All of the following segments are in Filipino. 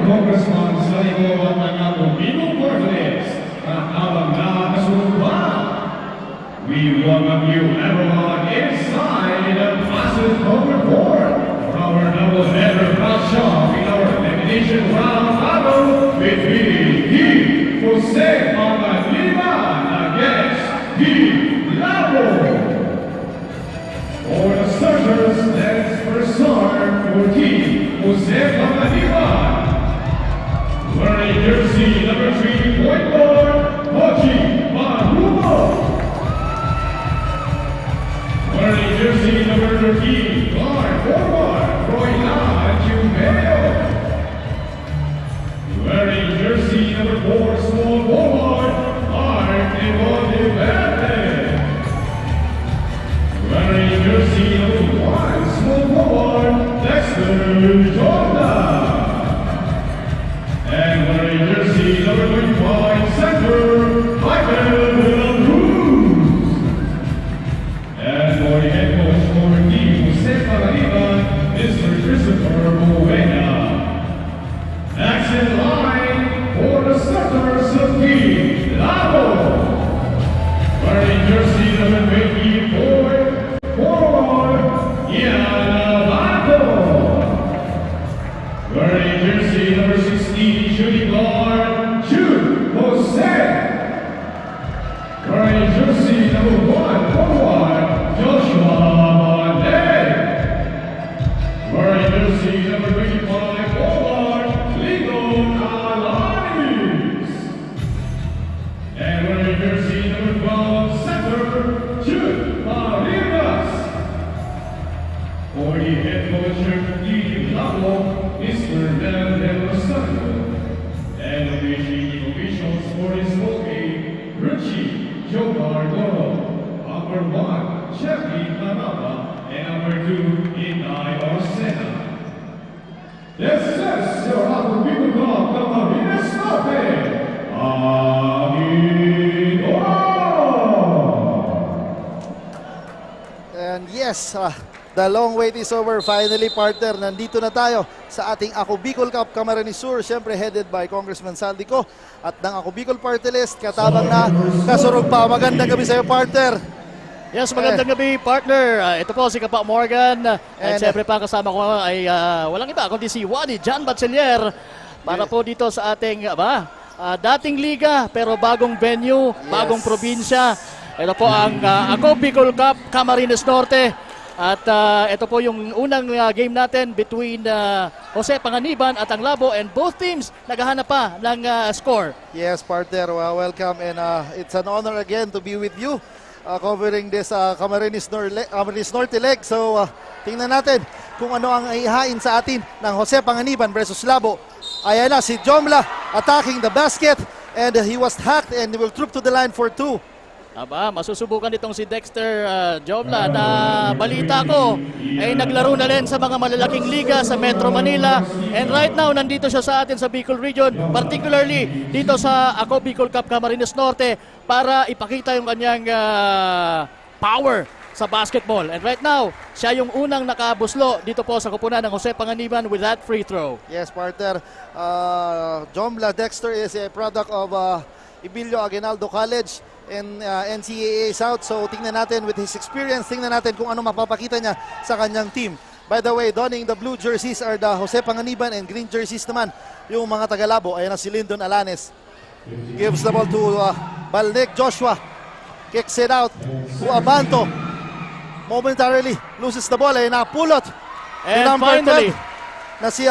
Congressman sa iyo ang kanyang Bino Portales at habang nakasunuban. We welcome you everyone inside the massive cover board for our double-header cross shop in our elimination round battle between Team Jose Pangaliban against Team Labo. For the starters, let's first start for Team Jose Pangaliban. Wearing jersey number 3, point guard, Haji Marumo. Wearing jersey number 13, guard forward, Roylan Jumeo. Wearing jersey number 4, small forward, Mark Evonde Verde. Wearing jersey number 1, small forward, Dexter Jordan. And wearing jersey number 25, center, Michael Cruz. And for the head coach for Team Jose Pangaliban, Mr. Christopher Buena. Next in line for the starters of Team Labo. Wearing jersey number 24, forward, Ian Alvarado. Wearing jersey number 16, shooting guard, Jude Jose. Wearing jersey number 1, forward, Joshua Mane. Wearing jersey number 25, forward, Ligo Alanis. And wearing jersey number 12, center, Jude Marinas. For the head coach of Team Labo, Mr. Del Rosario. And officials for this ball game, Richie Jocardoro. Number 1, Chevy Canava. And number 2, Inay Orsena. This is your Hot People Club, Camarines Norte. And yes, the long wait is over. Finally, partner, nandito na tayo sa ating Ako Bicol Cup Camarines Sur. Siyempre, headed by Congressman Saldico at ng Ako Bicol Party List. Katabang na kasurog pa. Magandang gabi sa iyo, partner. Yes, magandang gabi, partner. Ito po si Kapa Morgan. At siyempre pa kasama ko ay walang iba kundi si Wani John Batchelier. Para po dito sa ating dating liga pero bagong venue, bagong probinsya. Ito po ang Ako Bicol Cup Camarines Norte. At ito po yung unang game natin between Jose Pangaliban at ang Labo, and both teams naghahanap pa ng score. Yes, partner, welcome, and it's an honor again to be with you covering this Camarines Norte leg. So tingnan natin kung ano ang ihain sa atin ng Jose Pangaliban versus Labo. Ayan na si Jomla attacking the basket, and he was hacked and will troop to the line for 2. Masusubukan itong si Dexter Jomla na balita ko ay naglaro na rin sa mga malalaking liga sa Metro Manila, and right now nandito siya sa atin sa Bicol Region, particularly dito sa Ako Bicol Cup Camarines Norte para ipakita yung kanyang power sa basketball. And right now, siya yung unang nakabuslo dito po sa kupunan ng Jose Pangaliban with that free throw. Yes, partner, Jomla Dexter is a product of Ibilio Aguinaldo College in NCAA South. So tingnan natin with his experience, tingnan natin kung ano mapapakita niya sa kanyang team. By the way, donning the blue jerseys are the Jose Pangaliban, and green jerseys naman yung mga Tagalabo. Ayan na si Lyndon Alanes. Gives the ball to Balnek Joshua. Kicks it out to Abanto. Momentarily loses the ball. Ayan na, pulot. And number finally, 12 na si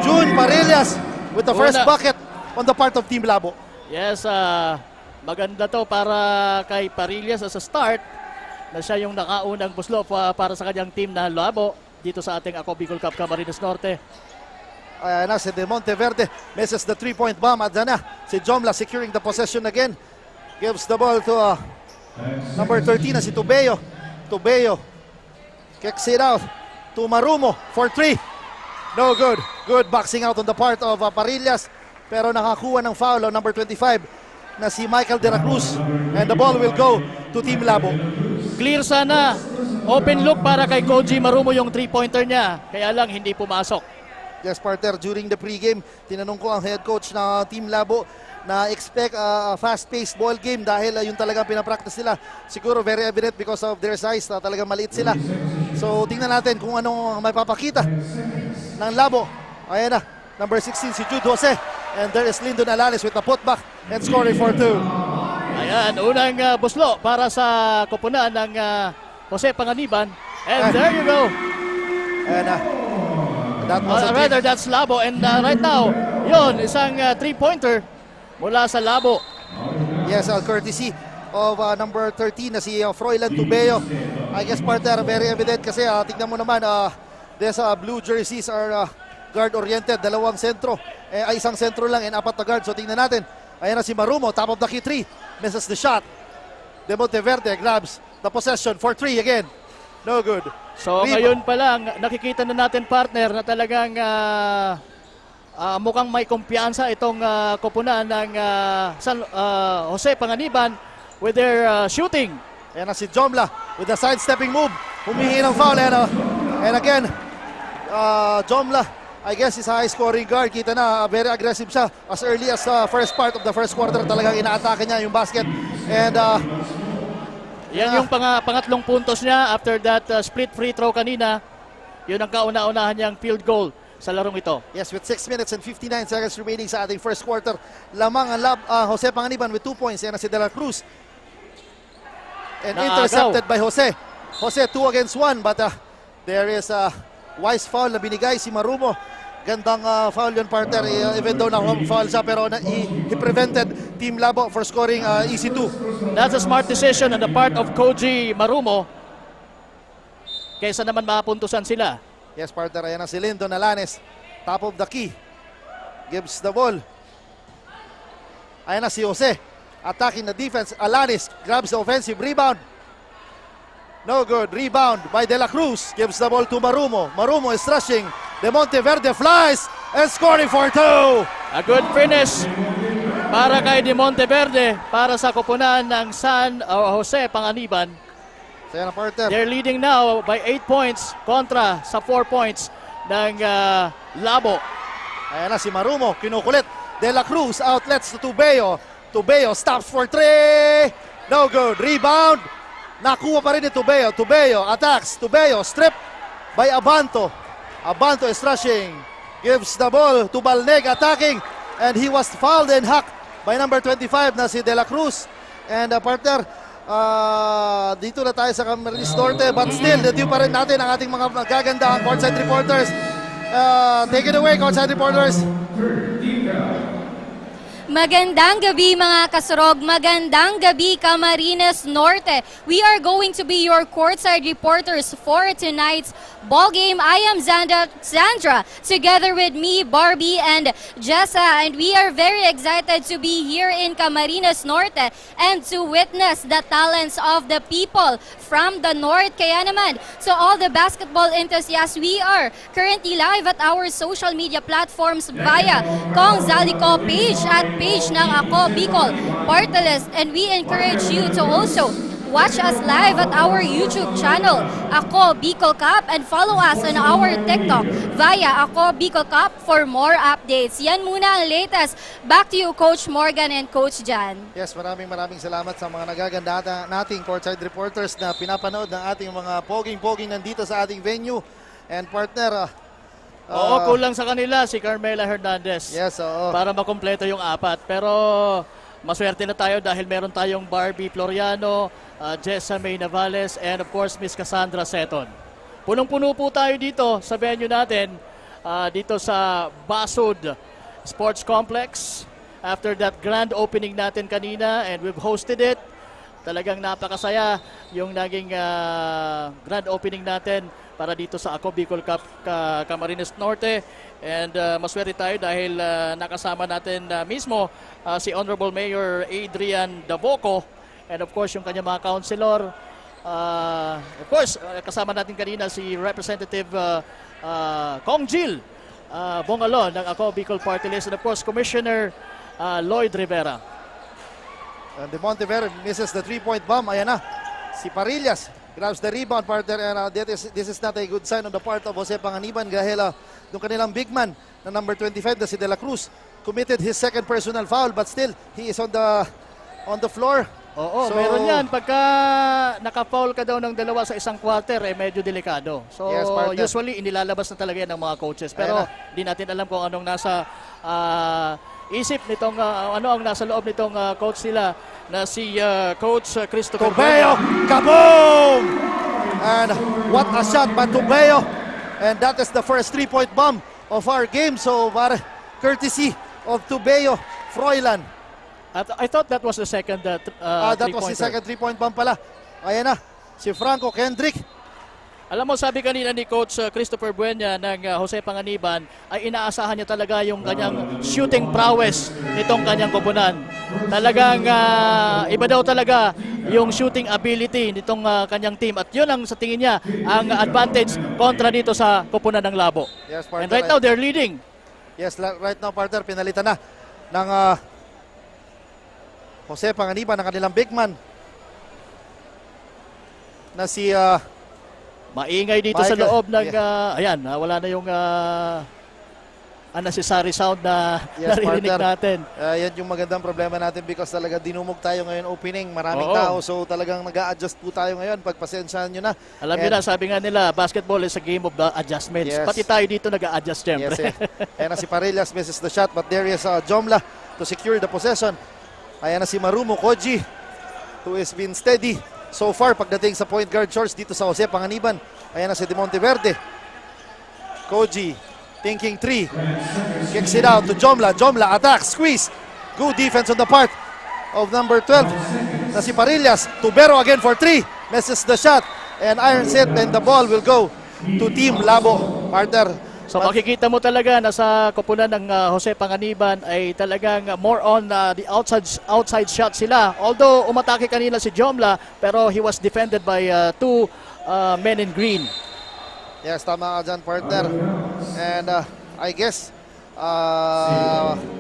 June Parillas with the first bucket on the part of Team Labo. Yes, maganda to para kay Parillas as a start na siya yung nakaunang buslo para sa kanyang team na Labo dito sa ating Ako Bicol Cup Camarines Norte. Ayan na si De Monteverde, misses the 3-point bomb. At na si Jomla securing the possession again. Gives the ball to number 13 na si Tubeo. Tubeo kicks it out to Marumo for 3. No good. Good boxing out on the part of Parillas, pero nakakuha ng foul on number 25 na si Michael De La Cruz, and the ball will go to Team Labo. Clear sana. Open look para kay Koji Marumo yung 3-pointer niya. Kaya lang hindi pumasok. Yes, partner, during the pregame, tinanong ko ang head coach na Team Labo na expect a fast-paced ball game dahil yun talagang pinapractice nila. Siguro very evident because of their size na talagang maliit sila. So tingnan natin kung anong may papakita ng Labo. Ayan na, number 16 si Jude Jose. And there is Lyndon Alanes with a putback and scoring for 2. Ayan, unang buslo para sa koponan ng Jose Panganiban. And there you go. And that was a Rather, that's Labo. And right now, yun, isang 3-pointer mula sa Labo. Yes, courtesy of number 13 na si Froilan Tubeo. I guess partner, very evident kasi tignan mo naman, these blue jerseys are guard-oriented. Dalawang sentro, ay isang sentro lang and 4 na guard. So tingnan natin, ayan na si Marumo, top of the key 3. Misses the shot. De Monteverde grabs the possession for 3 again. No good. So ngayon pa lang, nakikita na natin partner na talagang mukhang may kumpiyansa itong koponan ng Jose Panganiban with their shooting. Ayan na si Jomla with the sidestepping move. Humihingi ng foul. And again, Jomla, I guess is a high-scoring guard. Kita na, very aggressive siya. As early as first part of the first quarter, talagang inaatake niya yung basket. And yan yung pangatlong puntos niya after that split free throw kanina. Yun ang kauna-unahan niyang field goal sa larong ito. yes, with 6 minutes and 59 seconds remaining sa ating first quarter, lamang ang Jose Panganiban with 2 points. Yan na si De La Cruz. And intercepted by Jose. Jose 2 against 1, but there is a wise foul na binigay si Marumo. Gandang foul yun, partner, even though na-foul siya, pero he prevented Team Labo for scoring easy 2. That's a smart decision on the part of Koji Marumo. Kaysa naman mapuntusan sila. Yes, partner, ayan na si Lyndon Alanes, top of the key. Gives the ball. Ayan na si Jose, attacking the defense. Alanes grabs the offensive rebound. No good. Rebound by De La Cruz. Gives the ball to Marumo. Marumo is rushing. De Monteverde flies and scoring for 2. A good finish para kay De Monteverde para sa koponan ng San Jose Panganiban. So yan ang partner. They're leading now by 8 points kontra sa 4 points ng Labo. Ayan na si Marumo. Kinukulit. De La Cruz outlets to Tubeo. Tubeo stops for 3. No good. Rebound. Nakuha pa rin ni Tubeo. Tubeo attacks. Tubeo strip by Abanto. Abanto is rushing. Gives the ball to Balneg attacking. And he was fouled and hacked by number 25 na si De La Cruz. And partner, dito na tayo sa Camarines Norte. But still, dito pa rin natin ang ating mga magagandang courtside reporters. Take it away, courtside reporters. Magandang gabi mga kasurog, magandang gabi Camarines Norte. We are going to be your courtside reporters for tonight's ball game. I am Sandra, together with me, Barbie and Jessa, and we are very excited to be here in Camarines Norte and to witness the talents of the people from the North. Kaya naman, so all the basketball enthusiasts, we are currently live at our social media platforms via Kong Zalico page at page ng Ako Bicol Party List, and we encourage you to also watch us live at our YouTube channel, Ako Bicol Cup, and follow us on our TikTok via Ako Bicol Cup for more updates. Yan muna ang latest. Back to you, Coach Morgan and Coach Jan. Yes, maraming salamat sa mga nagaganda nating courtside reporters na pinapanood ng ating mga poging-poging nandito sa ating venue. And partner, Oo, kulang sa kanila si Carmela Hernandez. yes, oo. Para makompleto yung 4. Pero maswerte na tayo dahil meron tayong Barbie Floriano, Jessa May Navales, and of course Miss Cassandra Seton. Punong-puno po tayo dito sa venue natin, dito sa Basud Sports Complex. After that grand opening natin kanina, and we've hosted it. Talagang napakasaya yung naging grand opening natin para dito sa Ako Bicol Cup Camarines Norte. And maswerte tayo dahil nakasama natin mismo si Honorable Mayor Adrian Davoco, and of course yung kanyang mga councilor. Of course, kasama natin kanina si Representative Kong Jill Bongalo ng Ako Bicol Party List, and of course Commissioner Lloyd Rivera. And De Monteverde misses the 3-point bomb. Ayan na, si Parillas grabs the rebound, partner, and this is not a good sign on the part of Jose Panganiban dahil yung kanilang big man na number 25 na si De La Cruz committed his second personal foul, but still he is on the floor. Oo, So, meron yan. Pagka naka-foul ka daw ng dalawa sa isang quarter, medyo delikado. So, Yes, partner. usually, inilalabas na talaga yan ng mga coaches. Pero, di natin alam kung anong nasa isip nitong, ano ang nasa loob nitong coach nila na si Coach Christopher Tubeo, kaboom! And what a shot by Tubeo. And that is the first 3-point bomb of our game. So, courtesy of Tubeo, Froilan. At I thought that was the second That was the three-pointer. second 3-point bomb pala. Ayan na, si Franco Kendrick. Alam mo, sabi kanina ni Coach Christopher Buena ng Jose Panganiban ay inaasahan niya talaga yung kanyang shooting prowess nitong kanyang koponan. Talagang iba daw talaga yung shooting ability nitong kanyang team at yun ang sa tingin niya ang advantage kontra dito sa koponan ng Labo. Yes, And partner. right now they're leading. Yes, right now, partner, pinalitan na ng Jose Panganiban, ng kanilang big man na si Maingay dito sa Michael, loob ng ayan, wala na yung unnecessary sound na Yes, naririnig partner. natin. yan yung magandang problema natin because talaga dinumog tayo ngayon opening. Maraming Oo. tao, so talagang nag-a-adjust po tayo ngayon. Pagpasensyahan nyo na. Alam niyo na, sabi nga nila, basketball is a game of the adjustments. Yes. Pati tayo dito nag-a-adjust, syempre. Yes, Ayan na si Parillas misses the shot, but there is Jomla to secure the possession. Ayan na si Marumo Koji, who has been steady so far pagdating sa point guard shorts dito sa Jose Panganiban. Ayan na si De Monteverde. Koji thinking 3, kicks it out to Jomla. Jomla attack, squeeze. Good defense on the part of number 12 na si Parillas. Tubero again for 3, misses the shot and irons it, and the ball will go to Team Labo, partner. So makikita mo talaga na sa koponan ng Jose Panganiban ay talagang more on the outside shot sila. Although umatake kanina si Jomla, pero he was defended by two men in green. Yes, tama ka dyan, partner. And I guess,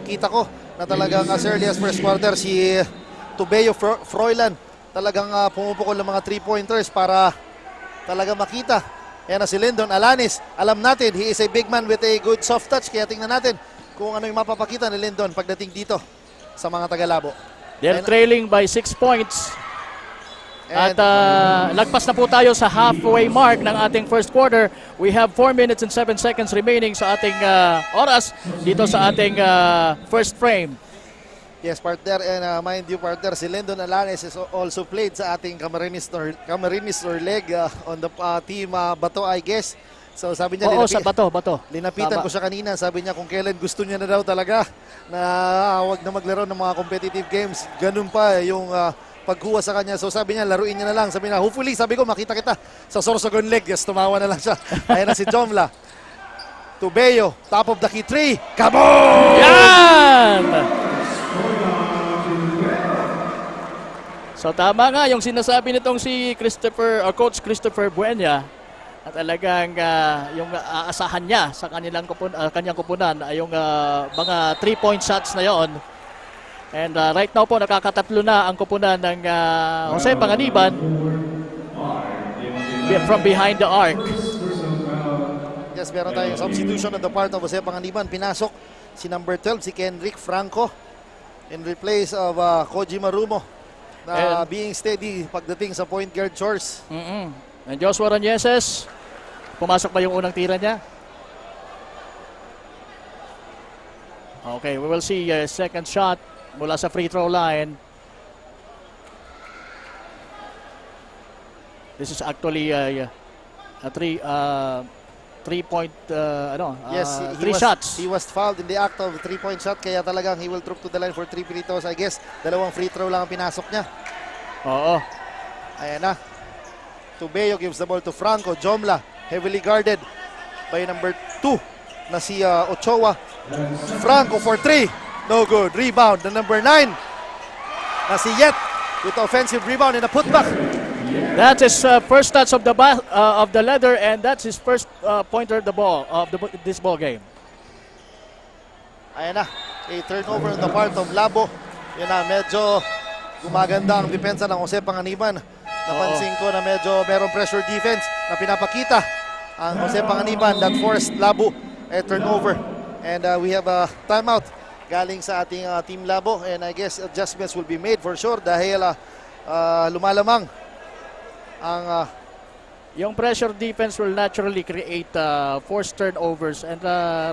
kita ko na talagang as early as first quarter, si Tubeo Froilan talagang pumupukol ng mga 3-pointers para talaga makita. Yan na si Lyndon Alanis. Alam natin, he is a big man with a good soft touch. Kaya tingnan natin kung ano yung mapapakita ni Lyndon pagdating dito sa mga Tagalabo. They're trailing by 6 points. At lagpas na po tayo sa halfway mark ng ating first quarter. We have 4 minutes and 7 seconds remaining sa ating oras dito sa ating first frame. Yes, partner. And mind you, partner, si Lyndon Alanes is also played sa ating Camarines Norleg on the team Bato, I guess. So sabi niya, Oo, sa Bato. linapitan Tama. ko siya kanina. Sabi niya kung kailan gusto niya na daw talaga na wag na maglaro ng mga competitive games. Ganun pa yung pagkuha sa kanya. So sabi niya, laruin niya na lang. Sabi niya, hopefully, sabi ko, makita kita sa Sorsogon Leg. Yes, tumawa na lang siya. Ayan na si Jomla. Tubeo, top of the key 3. Kaboom! Yan! So tama nga yung sinasabi nitong si Coach Christopher Buena at talagang yung aasahan niya sa kanyang kupunan ay yung mga 3-point shots na yon. And right now po nakakatatlo na ang kupunan ng Jose Panganiban from behind the arc. Yes, meron tayong substitution on the part of Jose Panganiban. Pinasok si number 12, si Kendrick Franco in replace of Koji Marumo na being steady pagdating sa point guard chores. And Joshua Ranieses, pumasok ba yung unang tira niya? Okay, we will see a second shot mula sa free throw line. This is actually a three-point, three shots. He was fouled in the act of 3-point shot, kaya talagang he will troop to the line for 3 free throws. I guess, 2 free throw lang ang pinasok niya. Oo. Ayan na. Tubeo gives the ball to Franco. Jomla, heavily guarded by number 2 na si Ochoa. Franco for 3. No good. Rebound. The number 9 na si Yet with the offensive rebound and a putback. That's his first touch of the leather, and that's his first pointer of this ball game. Ayan na. A turnover on the part of Labo. Yan na, medyo gumaganda ang depensa ng Jose Panganiban. napansin ko na medyo merong pressure defense na pinapakita ang Jose Panganiban that forced Labo turnover. And we have a timeout galing sa ating Team Labo, and I guess adjustments will be made for sure dahil lumalamang ang Yung pressure defense will naturally create forced turnovers. And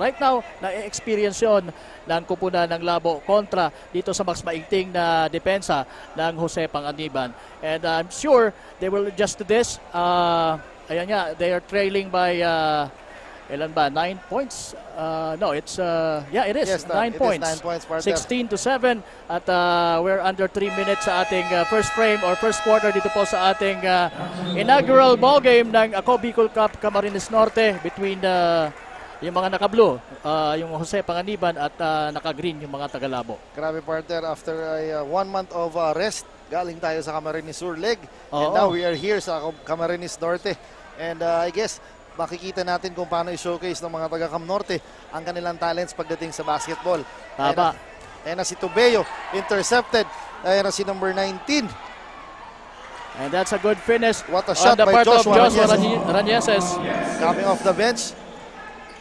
right now, na-experience yun ng kupunan ng Labo kontra dito sa mas maigting na depensa ng Jose Panganiban. And I'm sure they will adjust to this. Ayan nga, they are trailing by, ilan ba, 9 points? No, it's, yeah, it is, Yes, 9 it is points. 9 points, partner. 16-7 at we're under 3 minutes sa ating first frame or first quarter dito po sa ating inaugural ball game ng Ako Bicol Cup Camarines Norte between yung mga naka-blue, yung Jose Panganiban at naka-green yung mga taga-Labo. Grabe, partner, after a 1 month of rest, galing tayo sa Camarines Sur leg. And Oo. now we are here sa Camarines Norte. And I guess makikita natin kung paano i-showcase ng mga taga-Cam Norte ang kanilang talents pagdating sa basketball. Tama. Ayan na si Tubeo, intercepted. Ayan na si number 19. And that's a good finish What a on shot the by part of Joshua Joshua Ranieses. Coming off the bench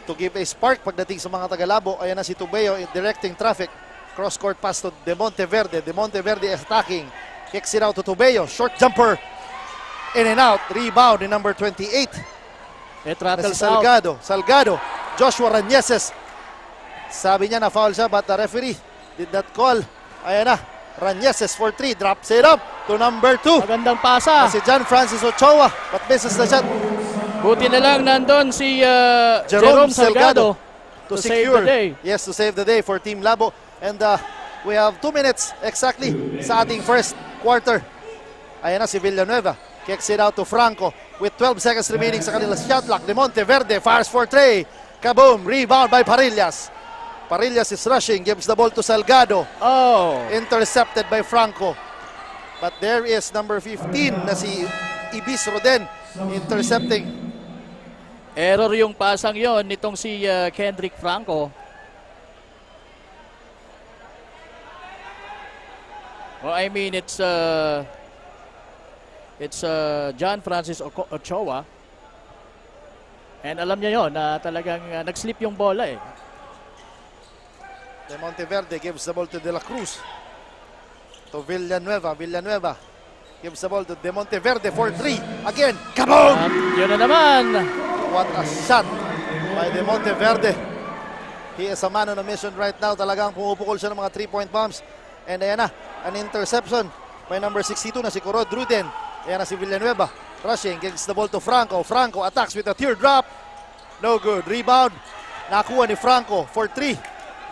to give a spark pagdating sa mga taga-Labo. Ayan na si Tubeo directing traffic. Cross-court pass to De Monteverde. De Monteverde is attacking. Kicks it out to Tubeo. Short jumper. In and out. Rebound in number 28. It Na si rattles out. Salgado. Joshua Ranieses. Sabi niya na foul siya but the referee did not call. Ayan na. Ranieses for 3. Drops it up to number 2. Magandang pasa. Si John Francis Ochoa but misses the shot. Buti na lang nandun si Jerome Jerome Salgado to save secure. the day. Yes, to save the day for Team Labo. And we have 2 minutes exactly sa ating first quarter. Ayan na si Villanueva. Kicks it out to Franco with 12 seconds remaining sa kanilang shot clock. De Monteverde fires for 3. Kaboom! Rebound by Parillas. Parillas is rushing, gives the ball to Salgado. Oh, Intercepted by Franco. But there is number 15 na si Ibis Roden intercepting. error yung pasang yon nitong si Kendrick Franco. Well, I mean, it's John Francis Ochoa. And alam niya yon na talagang nag-slip yung bola eh. De Monteverde gives the ball to De La Cruz. To Villanueva. Villanueva gives the ball to De Monteverde for 3. Again, kaboom! At yun na naman. What a shot by De Monteverde. He is a man on a mission right now. Talagang pumupukol siya ng mga 3-point bombs. And ayan na, an interception by number 62 na si Corod Ruden. Ayan na si Villanueva. Rushing, gives the ball to Franco. Franco attacks with a teardrop. No good. Rebound. Nakuha ni Franco for 3.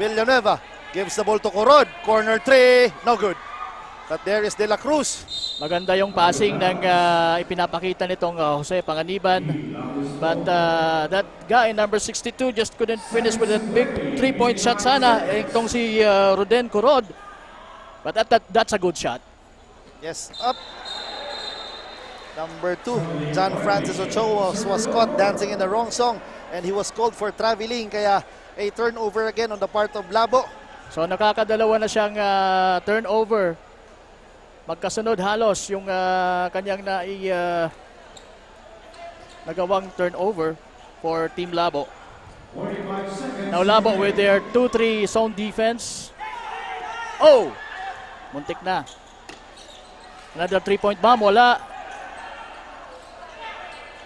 Villanueva gives the ball to Corod. Corner 3. No good. But there is De La Cruz. Maganda yung passing ng ipinapakita nitong Jose Panganiban. But that guy, number 62, just couldn't finish with a big 3-point shot sana. Itong si Ruden Corod. But that's a good shot. Yes, up. Number 2, John Francis Ochoa was caught dancing in the wrong song and he was called for traveling. Kaya a turnover again on the part of Labo. So nakakadalawa na siyang turnover. Magkasunod halos yung kanyang nagawang turnover for Team Labo. Now Labo with their 2-3 zone defense. Oh! Muntik na. Another 3-point bomb. Wala.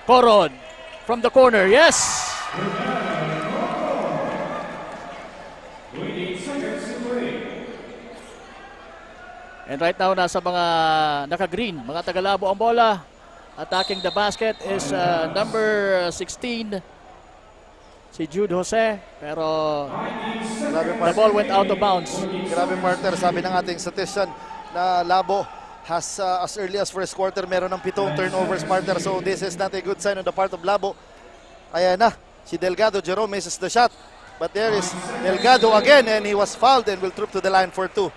Corod from the corner. Yes! And right now, nasa mga naka-green, mga taga-Labo ang bola. Attacking the basket is number 16, si Jude Jose. Pero the ball went out of bounds. Grabe, partner, sabi ng ating statistician na Labo has as early as first quarter meron ng 7 turnovers, partner. So this is not a good sign on the part of Labo. Ayan na, si Delgado Jerome misses the shot. But there is Delgado again and he was fouled and will troop to the line for 2.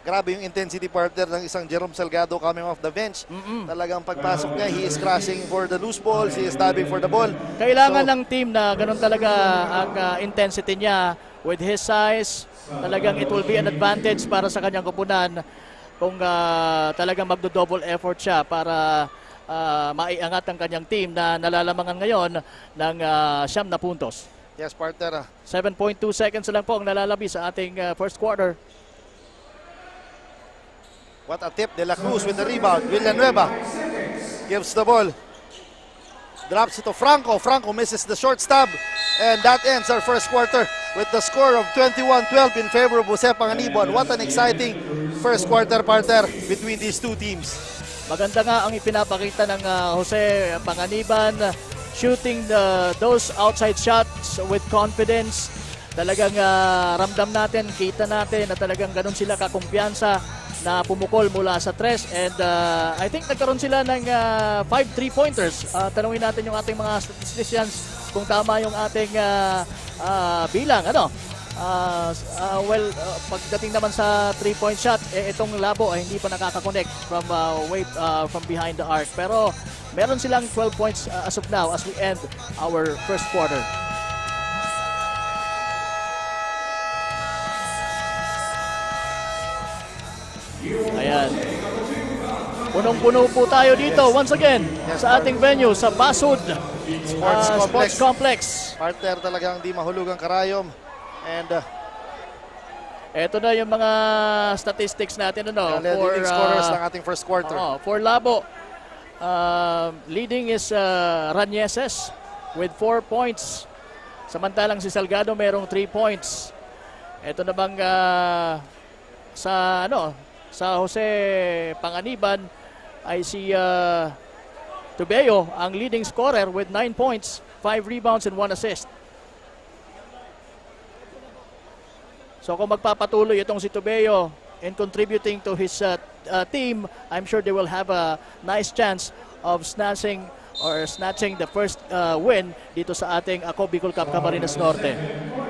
Grabe yung intensity, partner, ng isang Jerome Salgado coming off the bench. Talagang pagpasok niya, he is crashing for the loose balls, he is diving for the ball. Kailangan ng team na ganun talaga ang intensity niya with his size. Talagang it will be an advantage para sa kanyang kupunan kung talagang magdo-double effort siya para maiangat ang kanyang team na nalalamangan ngayon ng 9 na puntos. Yes, partner. 7.2 seconds lang po ang nalalabi sa ating first quarter. What a tip. De La Cruz with the rebound. Villanueva gives the ball. Drops it to Franco. Franco misses the short stab. And that ends our first quarter with the score of 21-12 in favor of Jose Panganiban. What an exciting first quarter, partner, between these two teams. Maganda nga ang ipinapakita ng Jose Panganiban, shooting those outside shots with confidence. Talagang ramdam natin, kita natin na talagang ganun sila kakumpiyansa na pumukol mula sa tres, and I think nagkaroon sila ng 5 3-pointers. Tanungin natin yung ating mga statisticians kung tama yung ating bilang. Pagdating naman sa 3-point shot, itong Labo ay hindi pa nakaka-connect from from behind the arc. Pero meron silang 12 points as of now as we end our first quarter. Ayan. Punong-puno po tayo dito once again sa ating venue sa Basud Sports Complex. Partner, talagang di mahulugang karayom. And ito na yung mga statistics natin leading scorers ng ating first quarter. For Labo, leading is Ranieses with 4 points. Samantalang si Salgado merong 3 points. Ito na bang sa Jose Panganiban ay si Tubeo ang leading scorer with 9 points, 5 rebounds and 1 assist. So kung magpapatuloy itong si Tubeo in contributing to his team, I'm sure they will have a nice chance of snatching the first win dito sa ating Ako Bicol Cup Camarines Norte.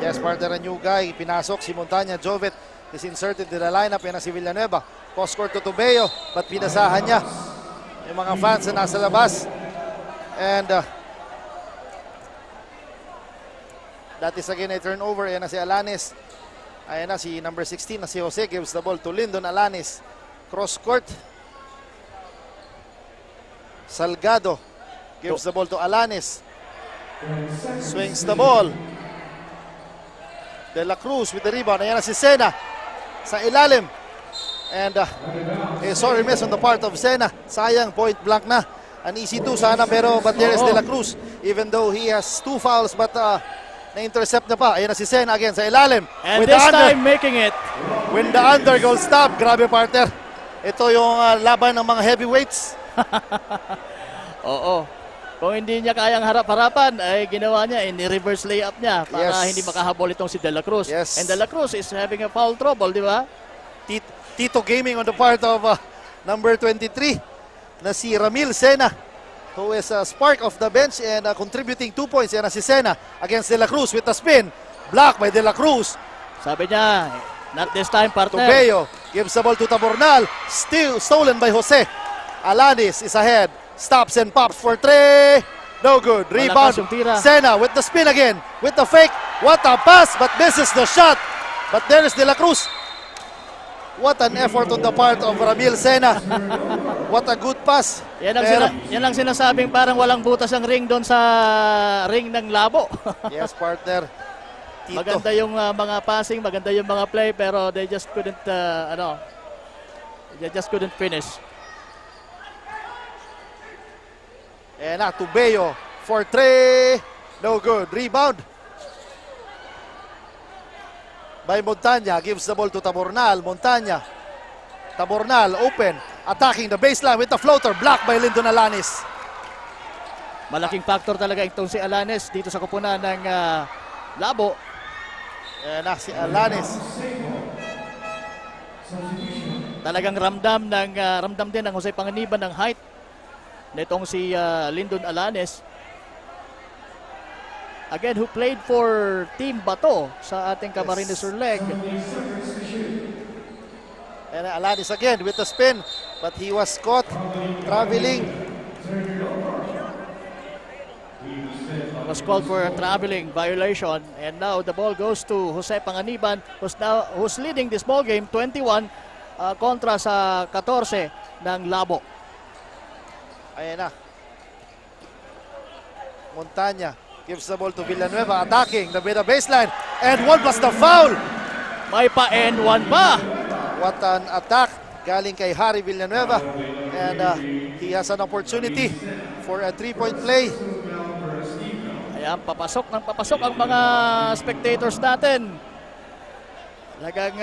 Yes, partner, a new guy. Pinasok si Montana. Jovet is inserted in the lineup. Yan si Villanueva. Post-score to Tubeo, but pinasahan niya yung mga fans na nasa labas. And that is again a turnover. Yan na si Alanes. Ayan na si number 16 na si Jose, gives the ball to Lyndon Alanes. Cross court. Salgado gives the ball to Alanes. Swings the ball. De La Cruz with the rebound. Ayan na si Sena sa ilalim. And a sorry miss on the part of Sena. Sayang, point blank na. An easy 2 sana, but there is De La Cruz. Even though he has 2 fouls, but na-intercept na pa. Ayan na si Sena again sa ilalim. And with this time making it. When the under goal stop. Grabe, partner. Ito yung laban ng mga heavyweights. Oo. Kung hindi niya kayang harap-harapan, ay ginawa niya, in-reverse layup niya para hindi makahabol itong si De La Cruz. Yes. And De La Cruz is having a foul trouble, di ba? Tito gaming on the part of number 23 na si Ramil Sena, who is a spark of the bench and contributing 2 points. Yan na si Sena against De La Cruz with a spin. Block by De La Cruz. Sabi niya, not this time, partner. Tubeo gives the ball to Tabornal. Still stolen by Jose. Alanis is ahead. Stops and pops for 3. No good. Rebound. Sena with the spin again. With the fake. What a pass, but misses the shot. But there is De La Cruz. What an effort on the part of Ramil Sena. What a good pass. Yan ang sinasabing parang walang butas ang ring doon sa ring ng Labo. Yes, partner. Tito. Maganda yung mga passing, maganda yung mga play, pero they just couldn't finish. And Tubeo for 3. No good. Rebound by Montana. Gives the ball to Tabornal. Montana. Tabornal open. Attacking the baseline with the floater. Blocked by Lyndon Alanis. Malaking factor talaga itong si Alanes dito sa kupunan ng Labo. And si Alanis. Talagang ramdam din ng Jose Panganiban ng height nitong si Lyndon Alanes. Again, who played for Team Bato sa ating Camarines Surleg. And Alanis again with the spin, but he was caught traveling. Was called for a traveling violation, and now the ball goes to Jose Panganiban, who's leading this ball game 21 kontra sa 14 ng Labo. Ayan na. Montanya gives the ball to Villanueva, attacking the baseline. And one plus the foul. May pa-N1 pa. What an attack galing kay Harry Villanueva. And he has an opportunity for a 3-point play. Ayan, papasok ang mga spectators natin. Talagang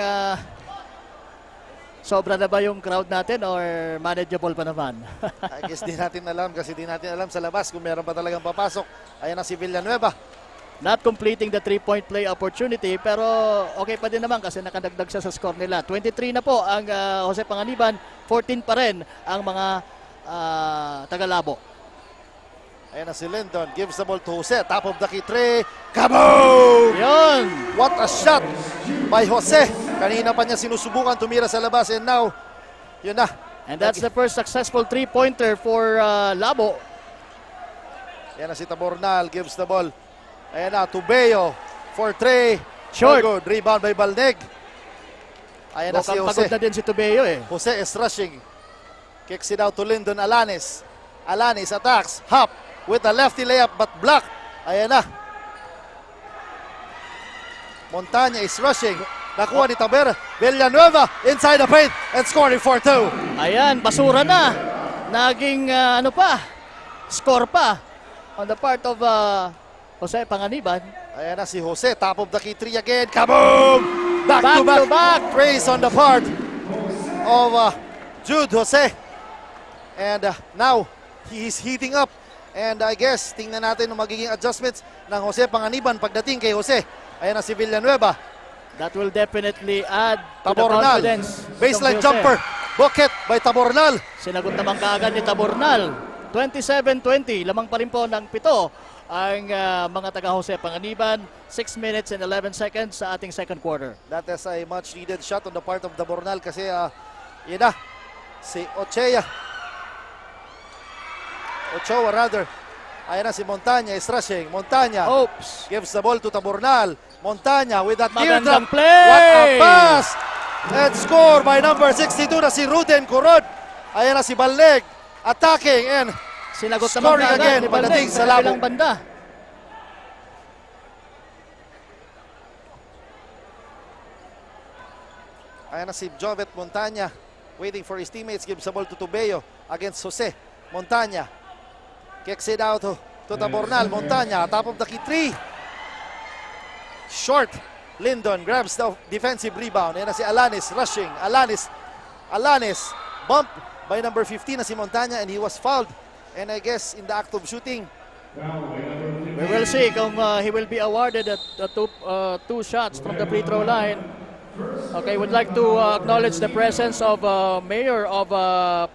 sobra na ba yung crowd natin or manageable pa naman? I guess di natin alam kasi di natin alam sa labas kung meron pa talagang papasok. Ayan na si Villanueva. Not completing the 3-point play opportunity pero okay pa din naman kasi nakadagdag siya sa score nila. 23 na po ang Jose Panganiban, 14 pa rin ang mga Tagalabo. Ayan na si Lyndon, gives the ball to Jose, top of the key three. Kaboom! Yun! What a shot by Jose. Kanina pa niya sinusubukan tumira sa labas and now, yun na. And that's the first successful 3-pointer for Labo. Ayan na si Tabornal, gives the ball. Ayan na, Tubeo for 3. Short. Good. Rebound by Balneg. Ayan na si Mukhang Jose. pagod na din si Tubeo eh. Jose is rushing. Kicks it out to Lyndon Alanes. Alanes attacks. Hop with a lefty layup but blocked. Ayan na. Montanya is rushing. Nakuha ni Taber. Villanueva inside the paint and scoring for 2. Ayan, basura na. Naging score pa on the part of Jose Panganiban. Ayan na si Jose. Top of the key 3 again. Kaboom! Back to back. Praise on the part of Jude Jose. And now, he is heating up. And I guess, tingnan natin ang magiging adjustments ng Jose Panganiban pagdating kay Jose. Ayan na si Villanueva. That will definitely add to the Tabornal. confidence. Baseline ng Jose. jumper. Bucket by Tabornal. Sinagot naman kaagad ni Tabornal. 27-20. Lamang pa rin po ng 7 ang mga taga Jose Panganiban. 6 minutes and 11 seconds sa ating second quarter. That is a much needed shot on the part of Tabornal kasi yun na. Si Ochoa rather. Ayan na si Montanya is rushing. Montanya Oops. gives the ball to Tabornal. Montanya with that Magandang teardrop. play! What a pass! And score by number 62 na si Ruden Corod. Ayan na si Balneg attacking and Sinagot naman scoring kaagad again ni Balneg pagdating sa sa labo. kabilang banda. Ayan na si Jovet Montanya waiting for his teammates. Gives the ball to Tubeo against Jose. Montanya kicks it out to Tabornal. Montanya top of the key 3. Short. Lyndon grabs the defensive rebound. Ayan na si Alanes rushing. Alanes bump by number 15 na si Montanya and he was fouled. And I guess in the act of shooting, We will see kung he will be awarded at two shots from the free throw line. Okay, would like to acknowledge the presence of Mayor of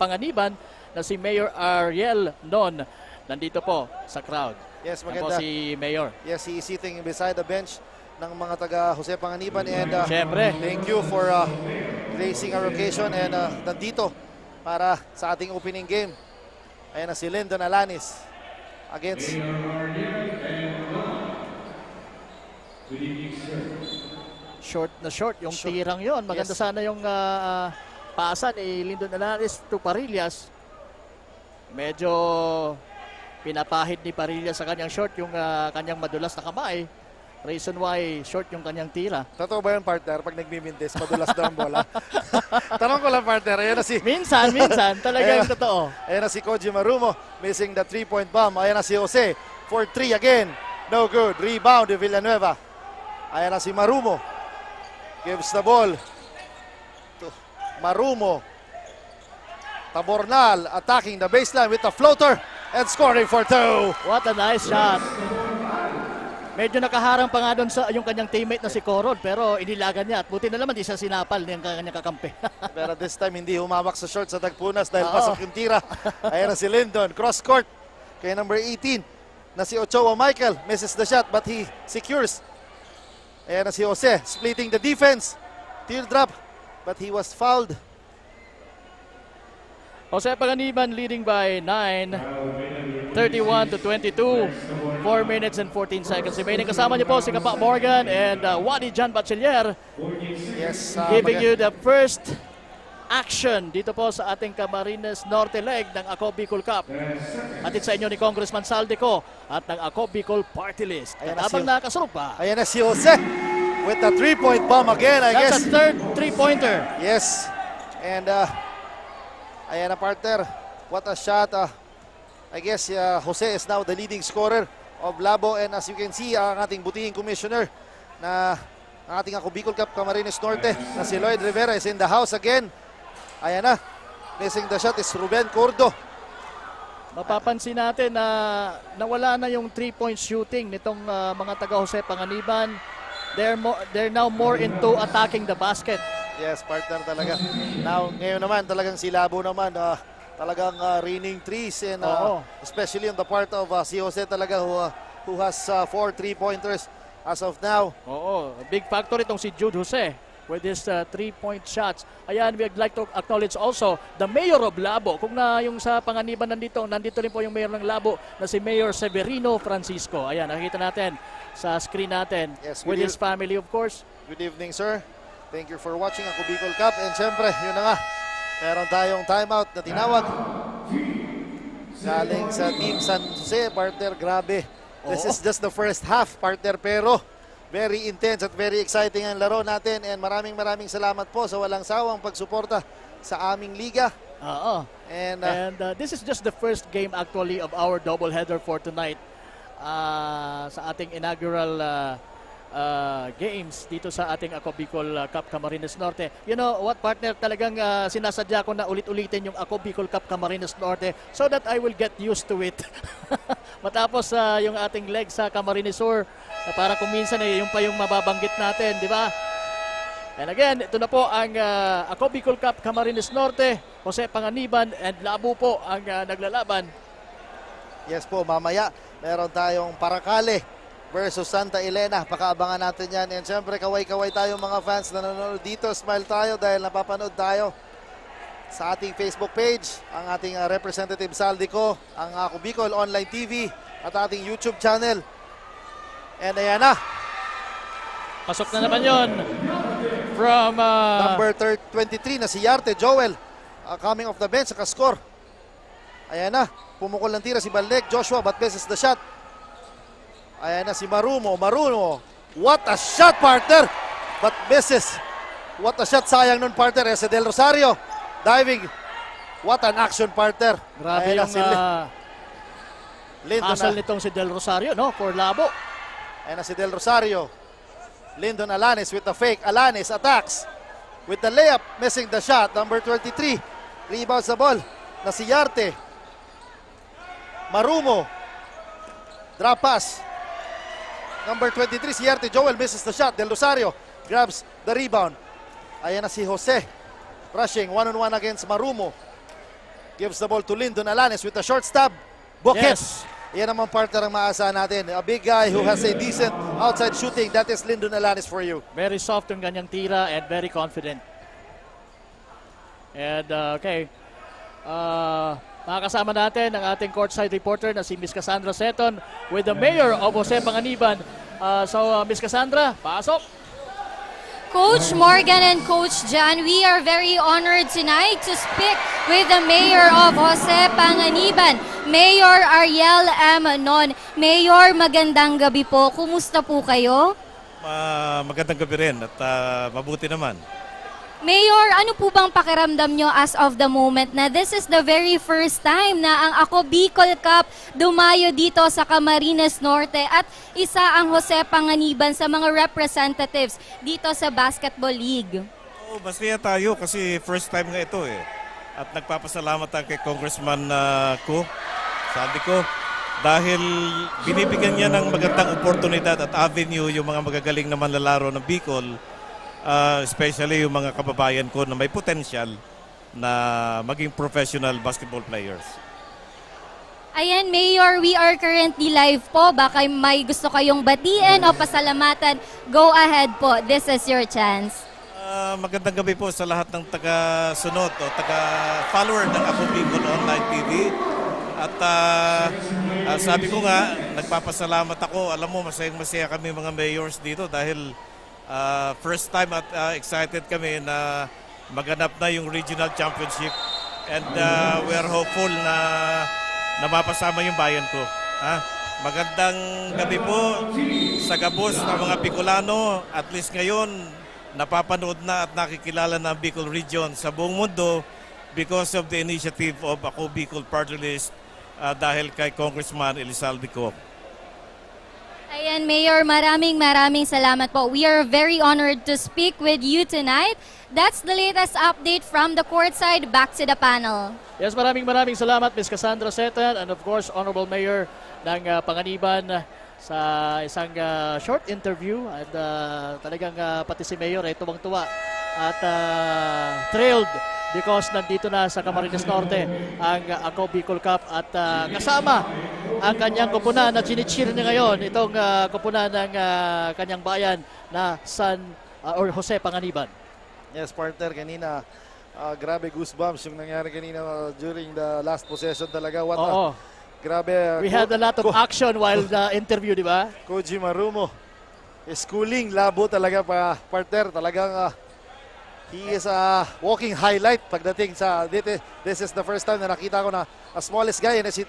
Panganiban na si Mayor Ariel Non. Nandito po sa crowd. yes, Yan po maganda. si Mayor. Yes, he is sitting beside the bench ng mga taga Jose Panganiban and Siyempre. thank you for gracing our occasion and nandito para sa ating opening game. Ayan na si Lyndon Alanis against Short yung Short. tirang yon. Maganda Yes. sana yung paasan ni Lyndon Alanis to Parillas. Medyo pinapahid ni Parillas sa kanyang short yung kanyang madulas na kamay. Reason why short yung kanyang tira. Totoo ba yun, partner? Pag nagmimintis, madulas daw ang bola. Tanong ko lang, partner. Ayan na si Minsan, talagang Ayan. totoo. Ayan na si Koji Marumo missing the 3-point bomb. Ayan na si Jose for 3 again. No good. Rebound de Villanueva. Ayan na si Marumo. Gives the ball to Marumo. Tabornal attacking the baseline with a floater and scoring for 2. What a nice shot. Medyo nakaharang pa nga doon sa yung kanyang teammate na si Corod pero inilagan niya at buti na naman di siya sinapal ng kanyang kakampi. Pero this time hindi humawak sa short sa Tagpunas dahil Oo. pasok yung tira. Ayan na si Lyndon. Cross court kay number 18 na si Ochoa Michael. Misses the shot but he secures. Ayan na si Jose splitting the defense. Teardrop but he was fouled. Jose Panganiban leading by 9, 31-22, 4 minutes and 14 seconds remaining. Kasama niyo po si Kapa Morgan and Wadi John Bachiller Yes, giving you the first action dito po sa ating Camarines Norte leg ng Ako Bicol Cup. Atid sa inyo ni Congressman Saldico at ng Ako Bicol Party List. Ayan At na habang si- nakasurog pa, Ayan na si Jose with the 3-point bomb again, I that's guess. a third three-pointer. Yes. And ayan na, partner. What a shot. I guess Jose is now the leading scorer of Labo. And as you can see, ang ating butihing commissioner na ang ating Ako Bicol Cup Camarines Norte na si Lloyd Rivera is in the house again. Ayan na. Missing the shot is Ruben Cordo. Mapapansin natin na nawala na yung 3-point shooting nitong mga taga Jose Panganiban. They're now more into attacking the basket. Yes, partner talaga. Now, ngayon naman, talagang si Labo naman, talagang raining threes. And Oo. especially on the part of si Jose talaga who has 4 3-pointers as of now. Oo, big factor itong si Jude Jose with his 3-point shots. Ayan, we'd like to acknowledge also the Mayor of Labo. Kung na yung sa Panganiban nandito rin po yung Mayor ng Labo na si Mayor Severino Francisco. Ayan, nakikita natin sa screen natin Yes, with we his family of course. Good evening, sir. Thank you for watching Ako Bicol Cup. And syempre, yun na nga, meron tayong timeout na tinawag. Galing sa Team San Jose, partner, grabe. This Oo. is just the first half, partner, pero very intense at very exciting ang laro natin. And maraming salamat po sa walang sawang pagsuporta sa aming liga. Oo. And And this is just the first game actually of our doubleheader for tonight sa ating inaugural games dito sa ating Ako Bicol Cup Camarines Norte. You know what, partner, talagang sinasadya ko na ulit-ulitin yung Ako Bicol Cup Camarines Norte so that I will get used to it. Matapos yung ating leg sa Camarines Sur, para kung minsan yung pa yung mababanggit natin, di ba? And again, ito na po ang Ako Bicol Cup Camarines Norte, Jose Panganiban and Labo po ang naglalaban. yes po, mamaya meron tayong Paracale versus Santa Elena. Pakaabangan natin yan. And syempre, kaway-kaway tayo mga fans na nanonood dito. Smile tayo dahil napapanood tayo sa ating Facebook page, ang ating representative Saldico, ang Ako Bicol Online TV at ating YouTube channel. And ayan na, Pasok na naman yon from number 23 na si Yarte Joel, coming off the bench, saka-score. Ayan na, pumukol ng tira si Balnek Joshua, but misses the shot. Ayan na si Marumo. What a shot, partner! But misses. What a shot, sayang nun, partner. Si Del Rosario, diving. What an action, partner. grabe Ayan na yung si Lyndon hustle nitong si Del Rosario, no, for Labo. Ayan na si Del Rosario. Lyndon Alanes with the fake. Alanes attacks with the layup, missing the shot. Number 23, rebounds the ball na si Yarte. Marumo, drop pass. Number 23, si Yarte Joel misses the shot. Del Rosario grabs the rebound. Ayan na si Jose, rushing one-on-one against Marumo. Gives the ball to Lyndon Alanes with a short stab. Bucket. Yes. Yan naman partner ang maasahan natin. A big guy who has a decent outside shooting. That is Lyndon Alanes for you. Very soft yung ganyang tira and very confident. And okay, makakasama natin ang ating courtside reporter na si Miss Cassandra Seton with the Mayor of Jose Panganiban. Miss Cassandra, pasok! Coach Morgan and Coach Jan, we are very honored tonight to speak with the Mayor of Jose Panganiban, Mayor Ariel M. Non. Mayor, magandang gabi po. Kumusta po kayo? Magandang gabi rin at mabuti naman. Mayor, ano po bang pakiramdam nyo as of the moment na this is the very first time na ang Ako Bicol Cup dumayo dito sa Camarines Norte at isa ang Jose Panganiban sa mga representatives dito sa Basketball League? Oo, masaya tayo kasi first time nga ito eh. At nagpapasalamat tayo kay Congressman sabi ko, dahil binibigyan niya ng magandang oportunidad at avenue yung mga magagaling na manlalaro ng Bicol. Especially yung mga kababayan ko na may potential na maging professional basketball players. Ayan, Mayor, we are currently live po. Baka may gusto kayong batiin o pasalamatan. Go ahead po. This is your chance. Magandang gabi po sa lahat ng taga-sunod o taga-follower ng Ako Bicol Online TV. At sabi ko nga, nagpapasalamat ako. Alam mo, masayang-masaya kami mga mayors dito dahil first time at excited kami na maganap na yung regional championship. And we are hopeful na mapasama yung bayan ko. Magandang gabi po sa gabos ng mga Bicolano. At least ngayon, napapanood na at nakikilala na ang Bicol region sa buong mundo because of the initiative of Ako Bicol Party List dahil kay Congressman Elizalde Co. Ayan, Mayor, maraming salamat po. We are very honored to speak with you tonight. That's the latest update from the courtside. Back to the panel. Yes, maraming salamat, Ms. Cassandra Setan, and of course, Honorable Mayor ng Panganiban sa isang short interview. At talagang pati si Mayor ay tuwang-tuwa at thrilled because nandito na sa Camarines Norte ang Ako Bicol Cup at kasama ang kanyang kupunan na chinichir niya ngayon, itong kupunan ng kanyang bayan na or Jose Panganiban. Yes, partner, kanina grabe goosebumps yung nangyari kanina during the last possession talaga. Grabe. We had a lot of action while the interview, di ba? Koji Marumo is cooling, labo talaga pa, partner. Talagang he is a walking highlight pagdating sa this is the first time na nakita ko na a smallest guy na si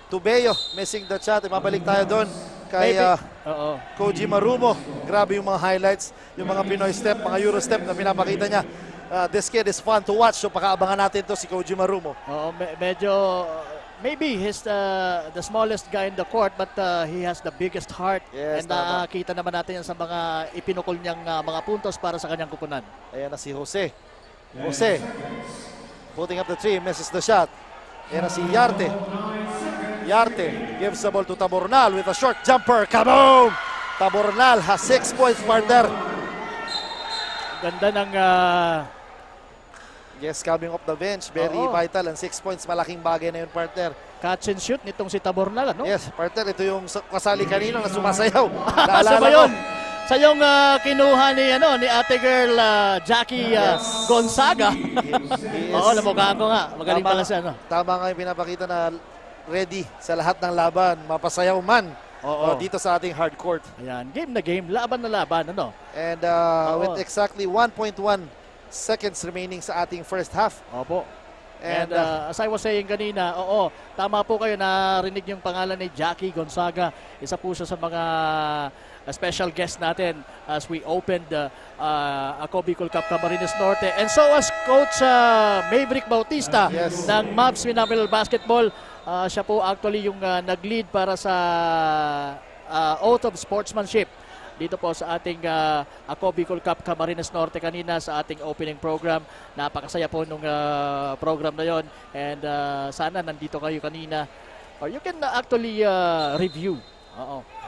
Tubeo missing the shot. Mabalik tayo doon kay Koji Marumo. Grabe yung mga highlights, yung mga Pinoy step, mga Euro step na pinapakita niya. This kid is fun to watch, so pakaabangan natin to si Koji Marumo. Medyo maybe he's the smallest guy in the court, but he has the biggest heart. Yes, and nakita naman natin yan sa mga ipinukol niyang mga puntos para sa kanyang kupunan. Ayan na si Jose. Jose putting up the three, misses the shot. Ayan na si Yarte. Yarte gives the ball to Tabornal with a short jumper. Kaboom! Tabornal has 6 points, partner. Ganda ng Yes, coming off the bench, very vital. And 6 points, malaking bagay na yun, partner. catch and shoot nitong si Tabornal, no? Yes, partner, ito yung kasali kanina na sumasayaw. Sa Naalala ba ko. yun? Sa yung kinuha ni ate girl Jackie Gonzaga. Oo, namukhaan ko nga. Magaling pala siya, no? Tama nga yung pinapakita na ready sa lahat ng laban. Mapasayaw man dito sa ating hard court. Ayan, game na game, laban na laban, ano? And with exactly 1.1 seconds remaining sa ating first half. Opo. And, as I was saying kanina, tama po kayo, narinig yung pangalan ni Jackie Gonzaga. Isa po siya sa mga special guest natin as we opened Ako Bicol Cup Camarines Norte. And so as Coach Maverick Bautista ng Mavs Minamil Basketball, siya po actually yung nag-lead para sa oath of sportsmanship dito po sa ating Ako Bicol Cup Camarines Norte kanina sa ating opening program. Napakasaya po nung program na yon. And sana nandito kayo kanina. Or you can actually review.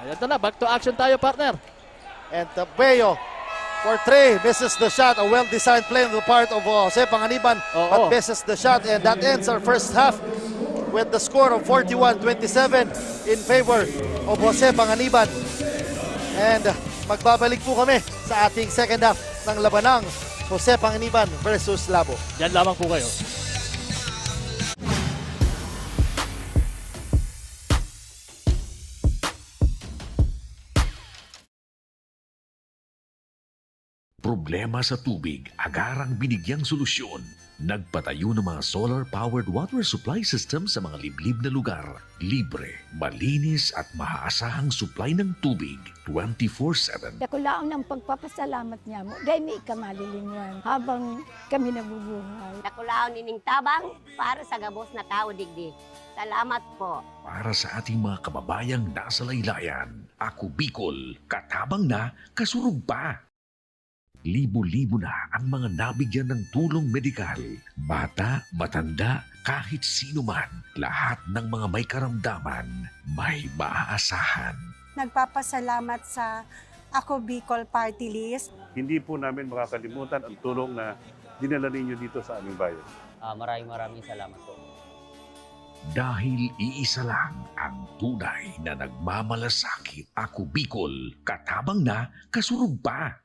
Ito na, back to action tayo, partner. And Tabeo for 3, misses the shot. A well-designed play on the part of Jose Panganiban, but misses the shot. And that ends our first half with the score of 41-27 in favor of Jose Panganiban. And magbabalik po kami sa ating second half ng labanang Jose Panganiban versus Labo. Diyan lamang po kayo. Problema sa tubig, agarang binigyang solusyon. Nagpatayo ng mga solar-powered water supply system sa mga liblib na lugar. Libre, malinis at maaasahang supply ng tubig 24/7. Dakulaon ng pagpapasalamat niya mo. Dahil may ikamalilinwan habang kami nabubuhay. Nakulaon ining tabang para sa gabos na tao digdi. Salamat po. Para sa ating mga kababayang nasa laylayan, Ako Bicol, katabang na, kasurug pa. Libo-libo na ang mga nabigyan ng tulong medikal. Bata, matanda, kahit sino man, lahat ng mga may karamdaman, may maaasahan. Nagpapasalamat sa Ako Bicol Party List. Hindi po namin makakalimutan ang tulong na dinala ninyo dito sa aming bayan. Maraming salamat po. Dahil iisa lang ang tunay na nagmamalasakit. Ako Bicol, katabang na, kasurug pa.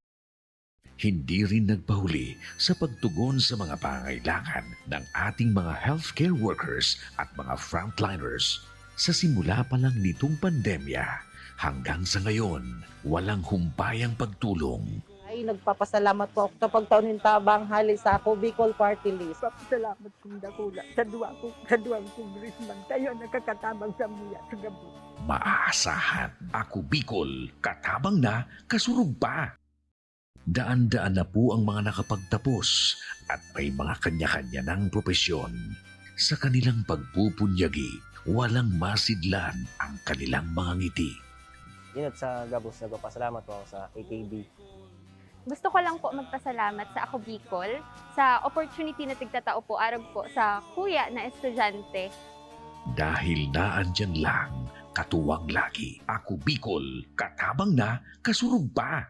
Hindi rin nagpahuli sa pagtugon sa mga pangailangan ng ating mga healthcare workers at mga frontliners. Sa simula pa lang nitong pandemya, hanggang sa ngayon, walang humpayang pagtulong. Ay, nagpapasalamat po ako sa pagtaon tabang hali sa ako Bicol Party List. Salamat kong dakula sa duwang congressman. Tayo nakakatabang sa muya sa gabi. Maaasahan, Ako Bicol, katabang na, kasurug pa. Daan-daan na po ang mga nakapagtapos at may mga kanya-kanya ng propesyon. Sa kanilang pagpupunyagi, walang masidlan ang kanilang mga ngiti. Yun at sa gabos, nagpapasalamat po ako sa AKB. Gusto ko lang po magpasalamat sa Ako Bicol sa opportunity na tigtatao po arag po sa kuya na estudyante. Dahil naandyan lang, katuwang lagi, Ako Bicol, katabang na, kasurug pa.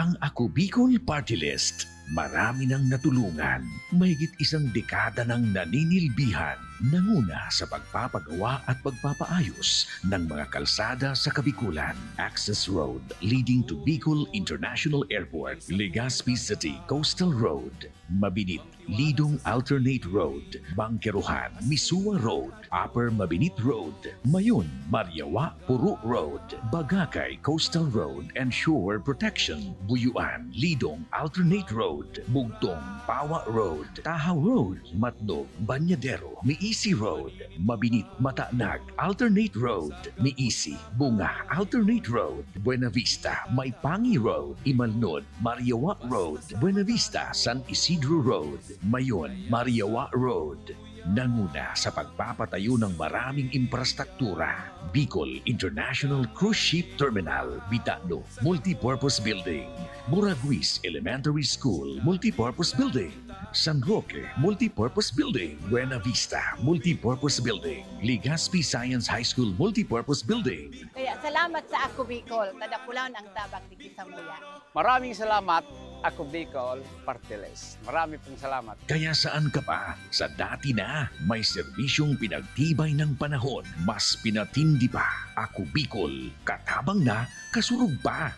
Ang Ako Bicol Party List, marami nang natulungan, mahigit isang dekada ng naninilbihan, nanguna sa pagpapagawa at pagpapaayos ng mga kalsada sa Kabikulan. Access Road leading to Bicol International Airport, Legazpi City Coastal Road, Mabinit, Lidong Alternate Road, Bangkeruhan, Misua Road, Upper Mabinit Road, Mayon, Mariawa, Puro Road, Bagakay Coastal Road and Shore Protection, Buyuan, Lidong Alternate Road, Bugtong, Pawa Road, Tahaw Road, Matnog, Banyadero, Miisi Road, Mabinit, Matanag, Alternate Road, Miisi, Bunga, Alternate Road, Buena Vista, Maipangi Road, Imalnod, Mariawa Road, Buena Vista, San Isidro Road, Mayon, Mariawa Road. Nanguna sa pagpapatayo ng maraming infrastruktura. Bicol International Cruise Ship Terminal, Bitano, Multipurpose Building, Buraguis Elementary School, Multipurpose Building, San Roque, Multipurpose Building, Buena Vista, Multipurpose Building, Legazpi Science High School, Multipurpose Building. Kaya salamat sa ako Bicol, tadakulan ang tabang diki sa muya. Maraming salamat, Ako Bicol Party List. Marami pong salamat. Kaya saan ka pa? Sa dati na, may serbisyong pinagtibay ng panahon, mas pinatindi pa. Ako Bicol, katabang na, kasurug pa.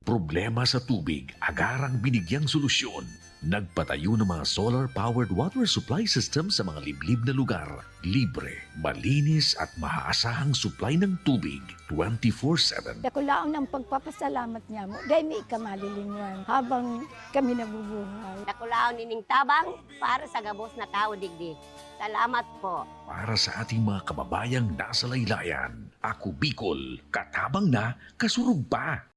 Problema sa tubig, agarang binigyang solusyon. Nagpatayo ng mga solar-powered water supply system sa mga liblib na lugar. Libre, malinis at maaasahang supply ng tubig 24/7. Dakulaon ang pagpapasalamat niya mo. Dahil may ikamalilinguan habang kami nabubuhay. Nakulaon nining tabang para sa gabos na tao digdi. Salamat po. Para sa ating mga kababayang nasa laylayan, Ako Bicol, katabang na, kasurug pa.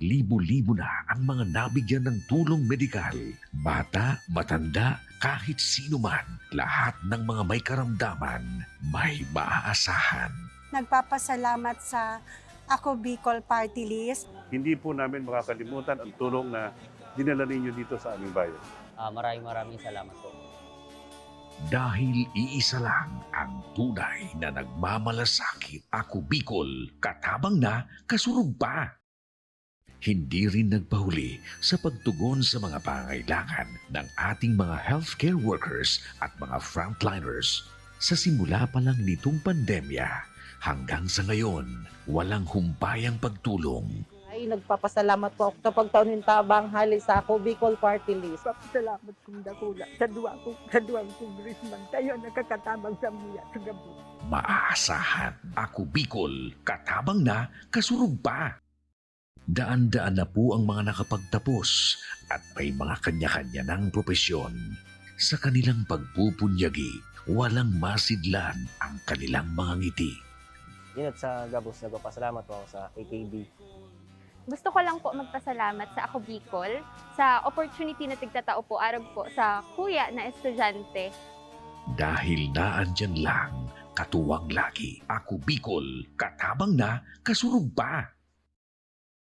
Libo-libo na ang mga nabigyan ng tulong medikal. Bata, matanda, kahit sino man, lahat ng mga may karamdaman, may maaasahan. Nagpapasalamat sa Ako Bicol Party List. Hindi po namin makakalimutan ang tulong na dinala ninyo dito sa aming bayan. Maraming salamat po. Dahil iisa lang ang tunay na nagmamalasakit, Ako Bicol, katabang na, kasurug pa. Hindi rin nagpahuli sa pagtugon sa mga pangailangan ng ating mga healthcare workers at mga frontliners. Sa simula pa lang nitong pandemya, hanggang sa ngayon, walang humpayang pagtulong. Ay, nagpapasalamat po ako sa pagtaon tabang hali sa ako Bicol Party List. Salamat kong dakula sa duwang congressman. Tayo nakakatabang sa muya sa gabi. Maaasahan, Ako Bicol, katabang na, kasurug pa. Daan-daan na po ang mga nakapagtapos at may mga kanya-kanya ng propesyon. Sa kanilang pagpupunyagi, walang masidlan ang kanilang mga ngiti. Yun at sa gabos, nagpapasalamat po ako sa AKB. Gusto ko lang po magpasalamat sa Ako Bicol sa opportunity na tigtatao po arag po sa kuya na estudyante. Dahil naandyan lang, katuwang lagi, Ako Bicol, katabang na, kasurug pa.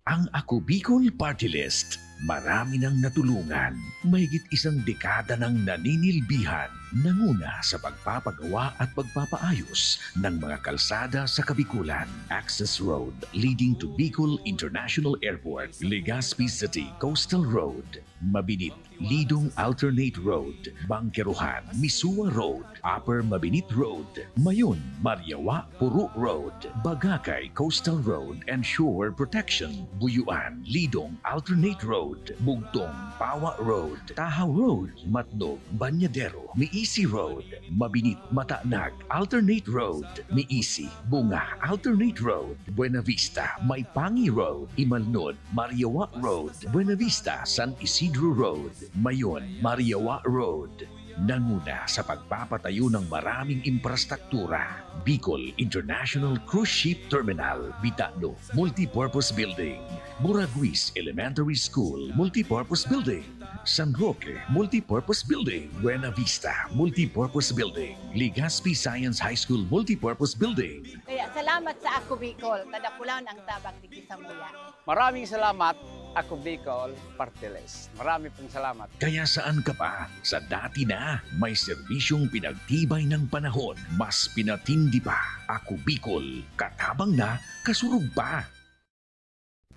Ang Ako Bicol Party List, marami nang natulungan, mahigit isang dekada ng naninilbihan, nanguna sa pagpapagawa at pagpapaayos ng mga kalsada sa Kabikulan. Access Road leading to Bicol International Airport, Legazpi City Coastal Road, Mabinit, Lidong Alternate Road, Bangkeruhan, Misua Road, Upper Mabinit Road, Mayon, Mariawa, Puro Road, Bagakay Coastal Road and Shore Protection, Buyuan, Lidong Alternate Road, Road, Bugtong, Pawa Road, Tahaw Road, Matnog, Banyadero, Miisi Road, Mabinit, Mataanag, Alternate Road, Miisi, Bunga, Alternate Road, Buena Vista, Maipangi Road, Imalnod, Mariawa Road, Buena Vista, San Isidro Road, Mayon, Mariawa Road. Nanguna sa pagpapatayo ng maraming infrastruktura. Bicol International Cruise Ship Terminal, Bitano, Multipurpose Building, Buraguis Elementary School, Multipurpose Building, San Roque, Multipurpose Building, Buena Vista, Multipurpose Building, Legazpi Science High School, Multipurpose Building. Kaya salamat sa Ako Bicol, tadakulan ang tabang di Kisamuya. Maraming salamat, Ako Bicol Party List. Marami pong salamat. Kaya saan ka pa? Sa dati na, may serbisyong pinagtibay ng panahon, mas pinatindi pa. Ako Bicol, katabang na, kasurug pa.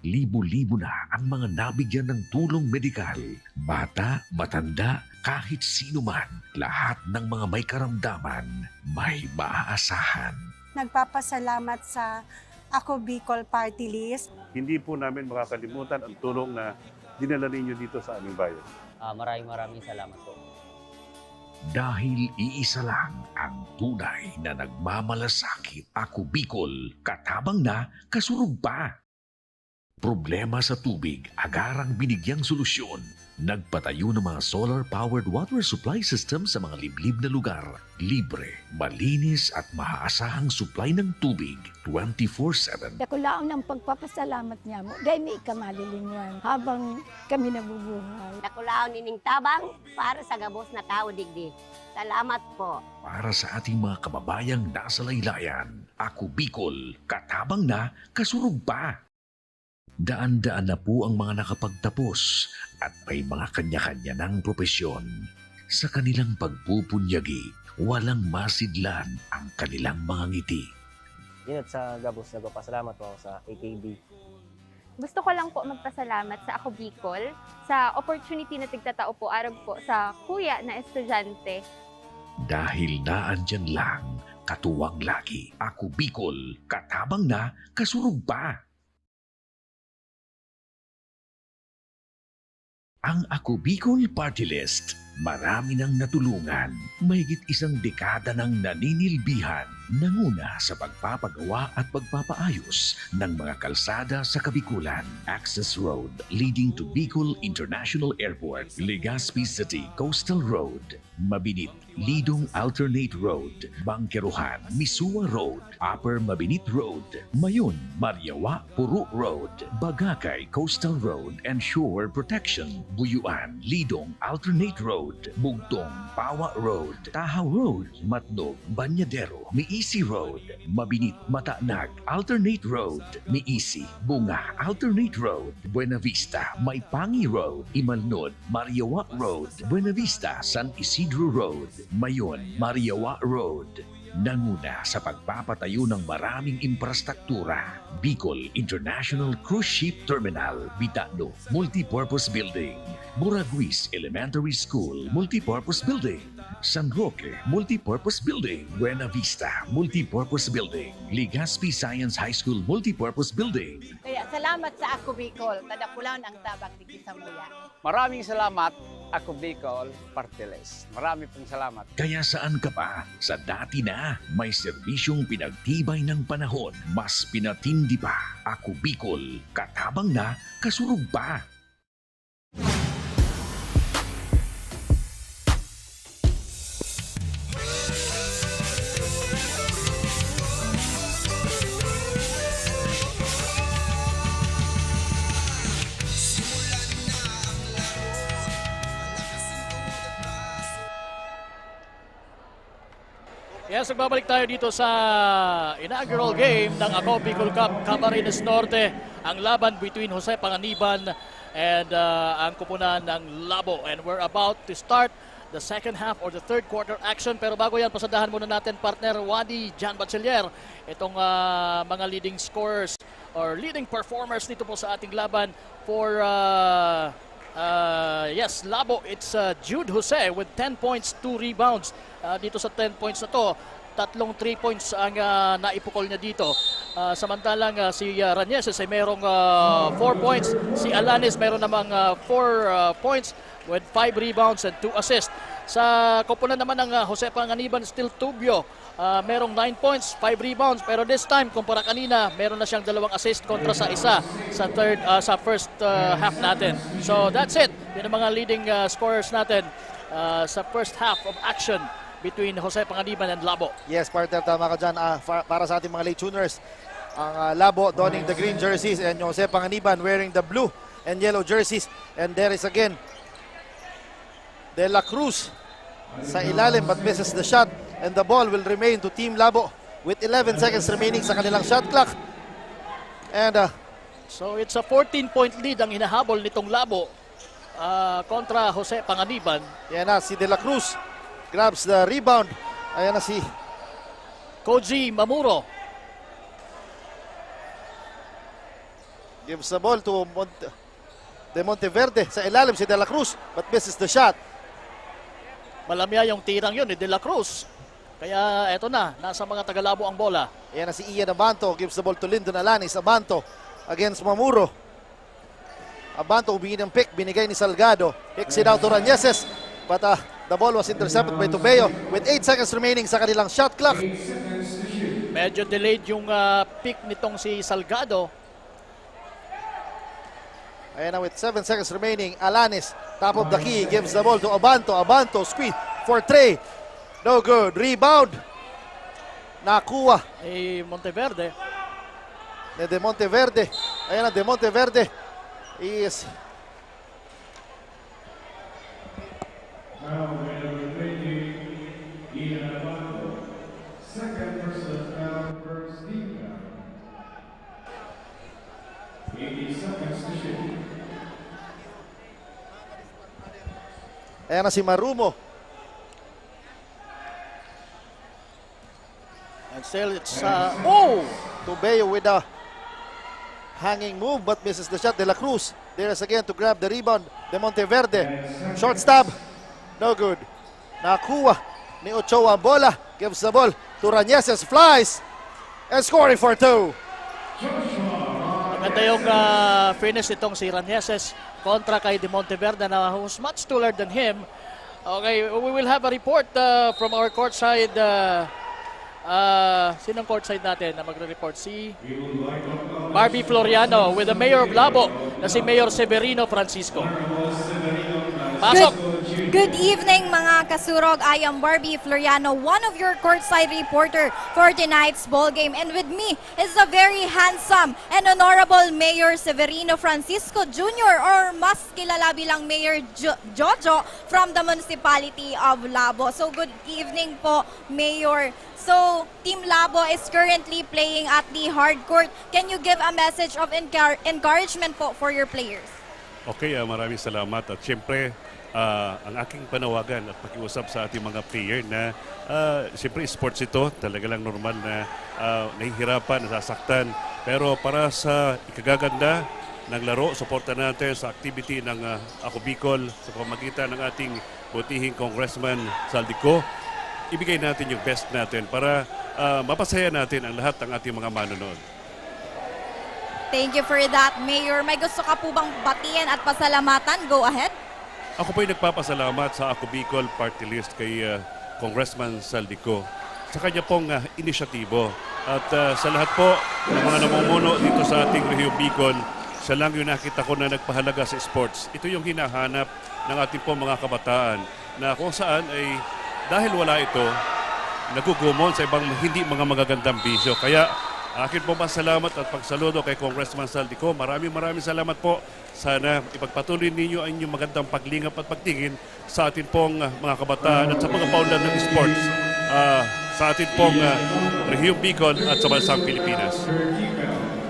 Libo-libo na ang mga nabigyan ng tulong medikal. Bata, matanda, kahit sino man, lahat ng mga may karamdaman, may maaasahan. Nagpapasalamat sa Ako Bicol Party List. Hindi po namin makakalimutan ang tulong na dinala ninyo dito sa aming bayan. Maraming salamat po. Dahil iisa lang ang tunay na nagmamalasakit. Ako Bicol, katabang na, kasurug pa. Problema sa tubig, agarang binigyang solusyon. Nagpatayo ng mga solar-powered water supply system sa mga liblib na lugar. Libre, malinis at maaasahang supply ng tubig 24/7. Dakulaon ang pagpapasalamat niya mo. Dahil may ikamalilinguan habang kami nabubuhay. Nakulaon nining tabang para sa gabos na tao digdi. Salamat po. Para sa ating mga kababayang nasa laylayan, Ako Bicol, katabang na, kasurug pa. Daan-daan na po ang mga nakapagtapos at may mga kanya-kanya ng propesyon. Sa kanilang pagpupunyagi, walang masidlan ang kanilang mga ngiti. Yun at sa Gabos, nagpapasalamat po ako sa AKB. Gusto ko lang po magpasalamat sa Ako Bicol sa opportunity na tigtatao po arog po sa kuya na estudyante. Dahil naandyan lang, katuwang lagi. Ako Bicol, katabang na, kasurug pa. Ang Ako Bicol Party List, marami nang natulungan. Mahigit isang dekada nang naninilbihan. Nanguna sa pagpapagawa at pagpapaayos ng mga kalsada sa Kabikulan. Access Road leading to Bicol International Airport, Legazpi City Coastal Road, Mabinit, Lidong Alternate Road, Bangkeruhan, Misua Road, Upper Mabinit Road, Mayon, Mariawa, Puro Road, Bagakay Coastal Road and Shore Protection, Buyuan, Lidong Alternate Road, Bugtong, Pawa Road, Tahaw Road, Matnog, Banyadero, Miisi Road, Mabinit, Mataanag, Alternate Road, Miisi, Bunga, Alternate Road, Buena Vista, Maipangi Road, Imalnod, Mariawa Road, Buena Vista, San Isidro Road, Mayon, Mariawa Road. Nanguna sa pagpapatayo ng maraming infrastruktura. Bicol International Cruise Ship Terminal, Bitano, Multipurpose Building, Buraguis Elementary School, Multipurpose Building, San Roque, Multipurpose Building, Buena Vista, Multipurpose Building, Legazpi Science High School, Multipurpose Building. Kaya salamat sa Ako Bicol, tadakulan ang tabang di Kisamuya. Maraming salamat, Ako Bicol Party List. Marami pong salamat. Kaya saan ka pa? Sa dati na, may serbisyong pinagtibay ng panahon, mas pinatindi pa. Ako Bicol, katabang na, kasurug pa. Yes, nagbabalik tayo dito sa inaugural game ng Ako Bicol Cup, Camarines Norte. Ang laban between Jose Panganiban and ang kupunan ng Labo. And we're about to start the second half or the third quarter action. Pero bago yan, pasadahan muna natin partner Wadi Jan Batchelier. Itong mga leading scorers or leading performers dito po sa ating laban for yes, Labo, it's Jude Jose with 10 points, 2 rebounds. Dito sa 10 points na to, tatlong 3 points ang naipukol niya dito. Samantalang si Ranieses ay merong 4 points. Si Alanis meron namang 4 points with 5 rebounds and 2 assists. Sa koponan naman ng Jose Panganiban, still Tubio, merong 9 points, 5 rebounds. Pero this time, kumpara kanina, meron na siyang 2 assist kontra sa isa sa first half natin. So that's it. Yun ang mga leading scorers natin sa first half of action between Jose Panganiban and Labo. Yes, partner, tama ka dyan. Para sa ating mga late tuners, ang Labo donning the green jerseys and Jose Panganiban wearing the blue and yellow jerseys. And there is again De La Cruz sa ilalim but misses the shot. And the ball will remain to Team Labo with 11 seconds remaining sa kanilang shot clock. And so it's a 14-point lead ang hinahabol nitong Labo kontra Jose Panganiban. Yan na si De La Cruz grabs the rebound. Ayan na si Koji Mamuro. Gives the ball to De Monteverde. Sa ilalim si De La Cruz but misses the shot. Malamya yung tirang yun ni De La Cruz. Kaya eto na, nasa mga tagalabo ang bola. Ayan na si Ian Abanto. Gives the ball to Lyndon Alanis. Abanto against Mamuro. Abanto humingi ng pick. Binigay ni Salgado. Picks it out to Ranieses. But the ball was intercepted by Tubeo with 8 seconds remaining sa kanilang shot clock. Medyo delayed yung pick nitong si Salgado. Ayan na with 7 seconds remaining. Alanis, top of the key, gives the ball to Abanto. Abanto, squeeze for Trey. No good. Rebound. Nakuha. Monteverde. De Monteverde. Ayan na, De Monteverde. Is Now we are ready. Ian Abanto. Second person down, first team down. 80 seconds to shoot. ayan na si Marumo. And still it's Tubeo with a hanging move but misses the shot. De La Cruz there is again to grab the rebound. De Monteverde, short stab, no good. Nakuha ni Ochoa ang bola, gives the ball to Ranieses, flies and scoring for 2. Maganda yung finish itong si Ranieses kontra kay De Monteverde na who's much taller than him. Okay, we will have a report from our courtside. Sinong courtside natin na magre-report? Si Barbie Floriano with the Mayor of Labo na si Mayor Severino Francisco. Pasok! Good evening mga kasurog. I am Barbie Floriano, one of your courtside reporter for tonight's ball game. And with me is the very handsome and honorable Mayor Severino Francisco Jr. or mas kilala bilang Mayor Jojo from the municipality of Labo. So good evening po, Mayor. So Team Labo is currently playing at the hard court. Can you give a message of encouragement po for your players? Okay, maraming salamat. At syempre, ang aking panawagan at pakiusap sa ating mga player na siyempre sports ito, talaga lang normal na nahihirapan, nasasaktan. Pero para sa ikagaganda ng laro, suporta natin sa activity ng Ako Bicol sa pamagitan ng ating butihing Congressman Saldico. Ibigay natin yung best natin para mapasaya natin ang lahat ng ating mga manonood. Thank you for that, Mayor. May gusto ka po bang batiin at pasalamatan? Go ahead. Ako po'y nagpapasalamat sa Ako Bicol Party List kay Congressman Saldico sa kanya pong inisyatibo. At sa lahat po ng mga namumuno dito sa ating Regio Bicol, siya lang yung nakita ko na nagpahalaga sa sports. Ito yung hinahanap ng ating pong mga kabataan na kung saan ay dahil wala ito, nagugumon sa ibang hindi mga magagandang bisyo. Kaya akin po salamat at pagsaludo kay Congressman Saldico. Maraming salamat po. Sana ipagpatuloy ninyo ang inyong magandang paglingap at pagtingin sa atin pong mga kabataan at sa mga paunlad ng sports sa atin pong Regio Bicol at sa bansang Pilipinas.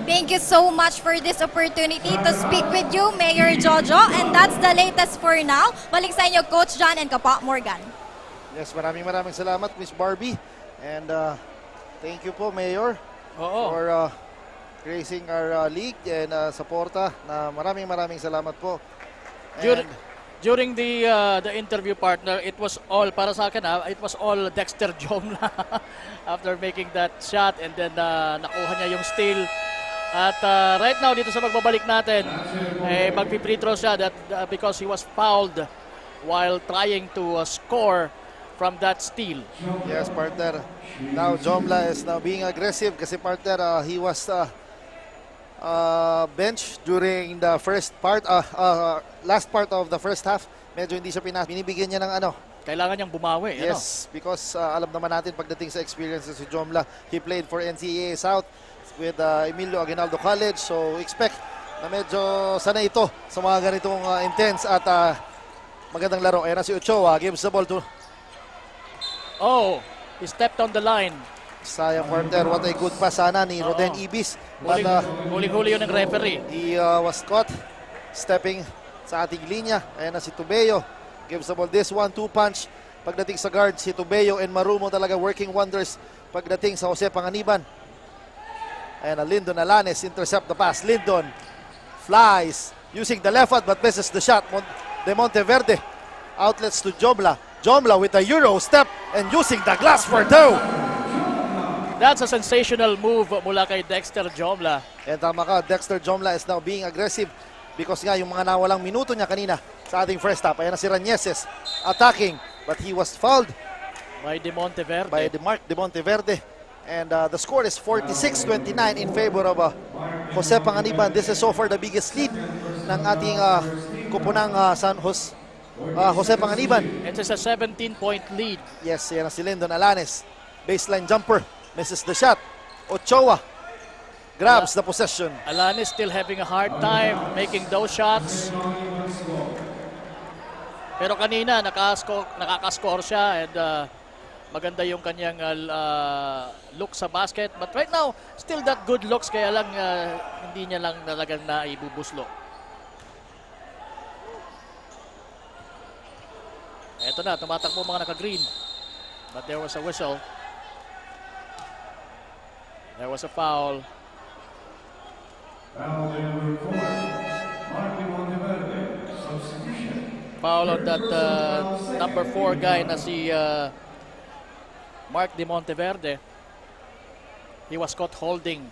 Thank you so much for this opportunity to speak with you, Mayor Jojo. And that's the latest for now. Balik sa inyo, Coach John and Kapa Morgan. Yes, maraming salamat, Miss Barbie. And thank you po, Mayor, for gracing our league and suporta. Na maraming salamat po. And during the interview, partner, it was all, para sa akin it was all Dexter Jomla after making that shot, and then nakuha niya yung steal. At right now, dito sa magbabalik natin, magpi-free throw siya because he was fouled while trying to score from that steal. Yes, partner. Now Jomla is now being aggressive kasi partner, he was bench during the last part of the first half. Medyo hindi siya binibigyan niya ng Kailangan niyang bumawi. Yes, because alam naman natin pagdating sa experiences si Jomla, he played for NCAA South with Emilio Aguinaldo College. So expect na medyo sanay ito sa mga ganitong intense at magandang laro. Ayan na si Ochoa, gives the ball to... Oh, he stepped on the line. Sayang, partner. What a good pass sana ni Roden Ibis. Huling-huli yun ng referee. He was caught stepping sa ating linya. Ayan na si Tubeo. Gives the ball this 1-2 punch. Pagdating sa guard, si Tubeo and Marumo talaga working wonders pagdating sa Jose Panganiban. Ayan na Lyndon Alanes, intercept the pass. Lyndon flies using the left foot but misses the shot. De Monteverde outlets to Jomla. Jomla with a Euro step and using the glass for two. That's a sensational move mula kay Dexter Jomla. And tama ka, Dexter Jomla is now being aggressive because nga yung mga nawalang minuto niya kanina sa ating first half. Ayan na si Ranieses attacking but he was fouled by De Monteverde. By Mark De Monteverde. And the score is 46-29 in favor of Jose Panganiban. This is so far the biggest lead ng ating kupunang Jose Panganiban. It is a 17-point lead. Yes, yan si Lyndon Alanes. Baseline jumper. Misses the shot. Ochoa grabs the possession. Alanes still having a hard time making those shots. Pero kanina nakaka-score siya and maganda yung kanyang look sa basket. But right now, still that good looks kaya lang hindi niya lang talagang naibubuslo. Eto na, tumatakbo mga naka-green. But there was a whistle. There was a foul. Foul on that number 4 guy na si Mark De Monteverde. He was caught holding.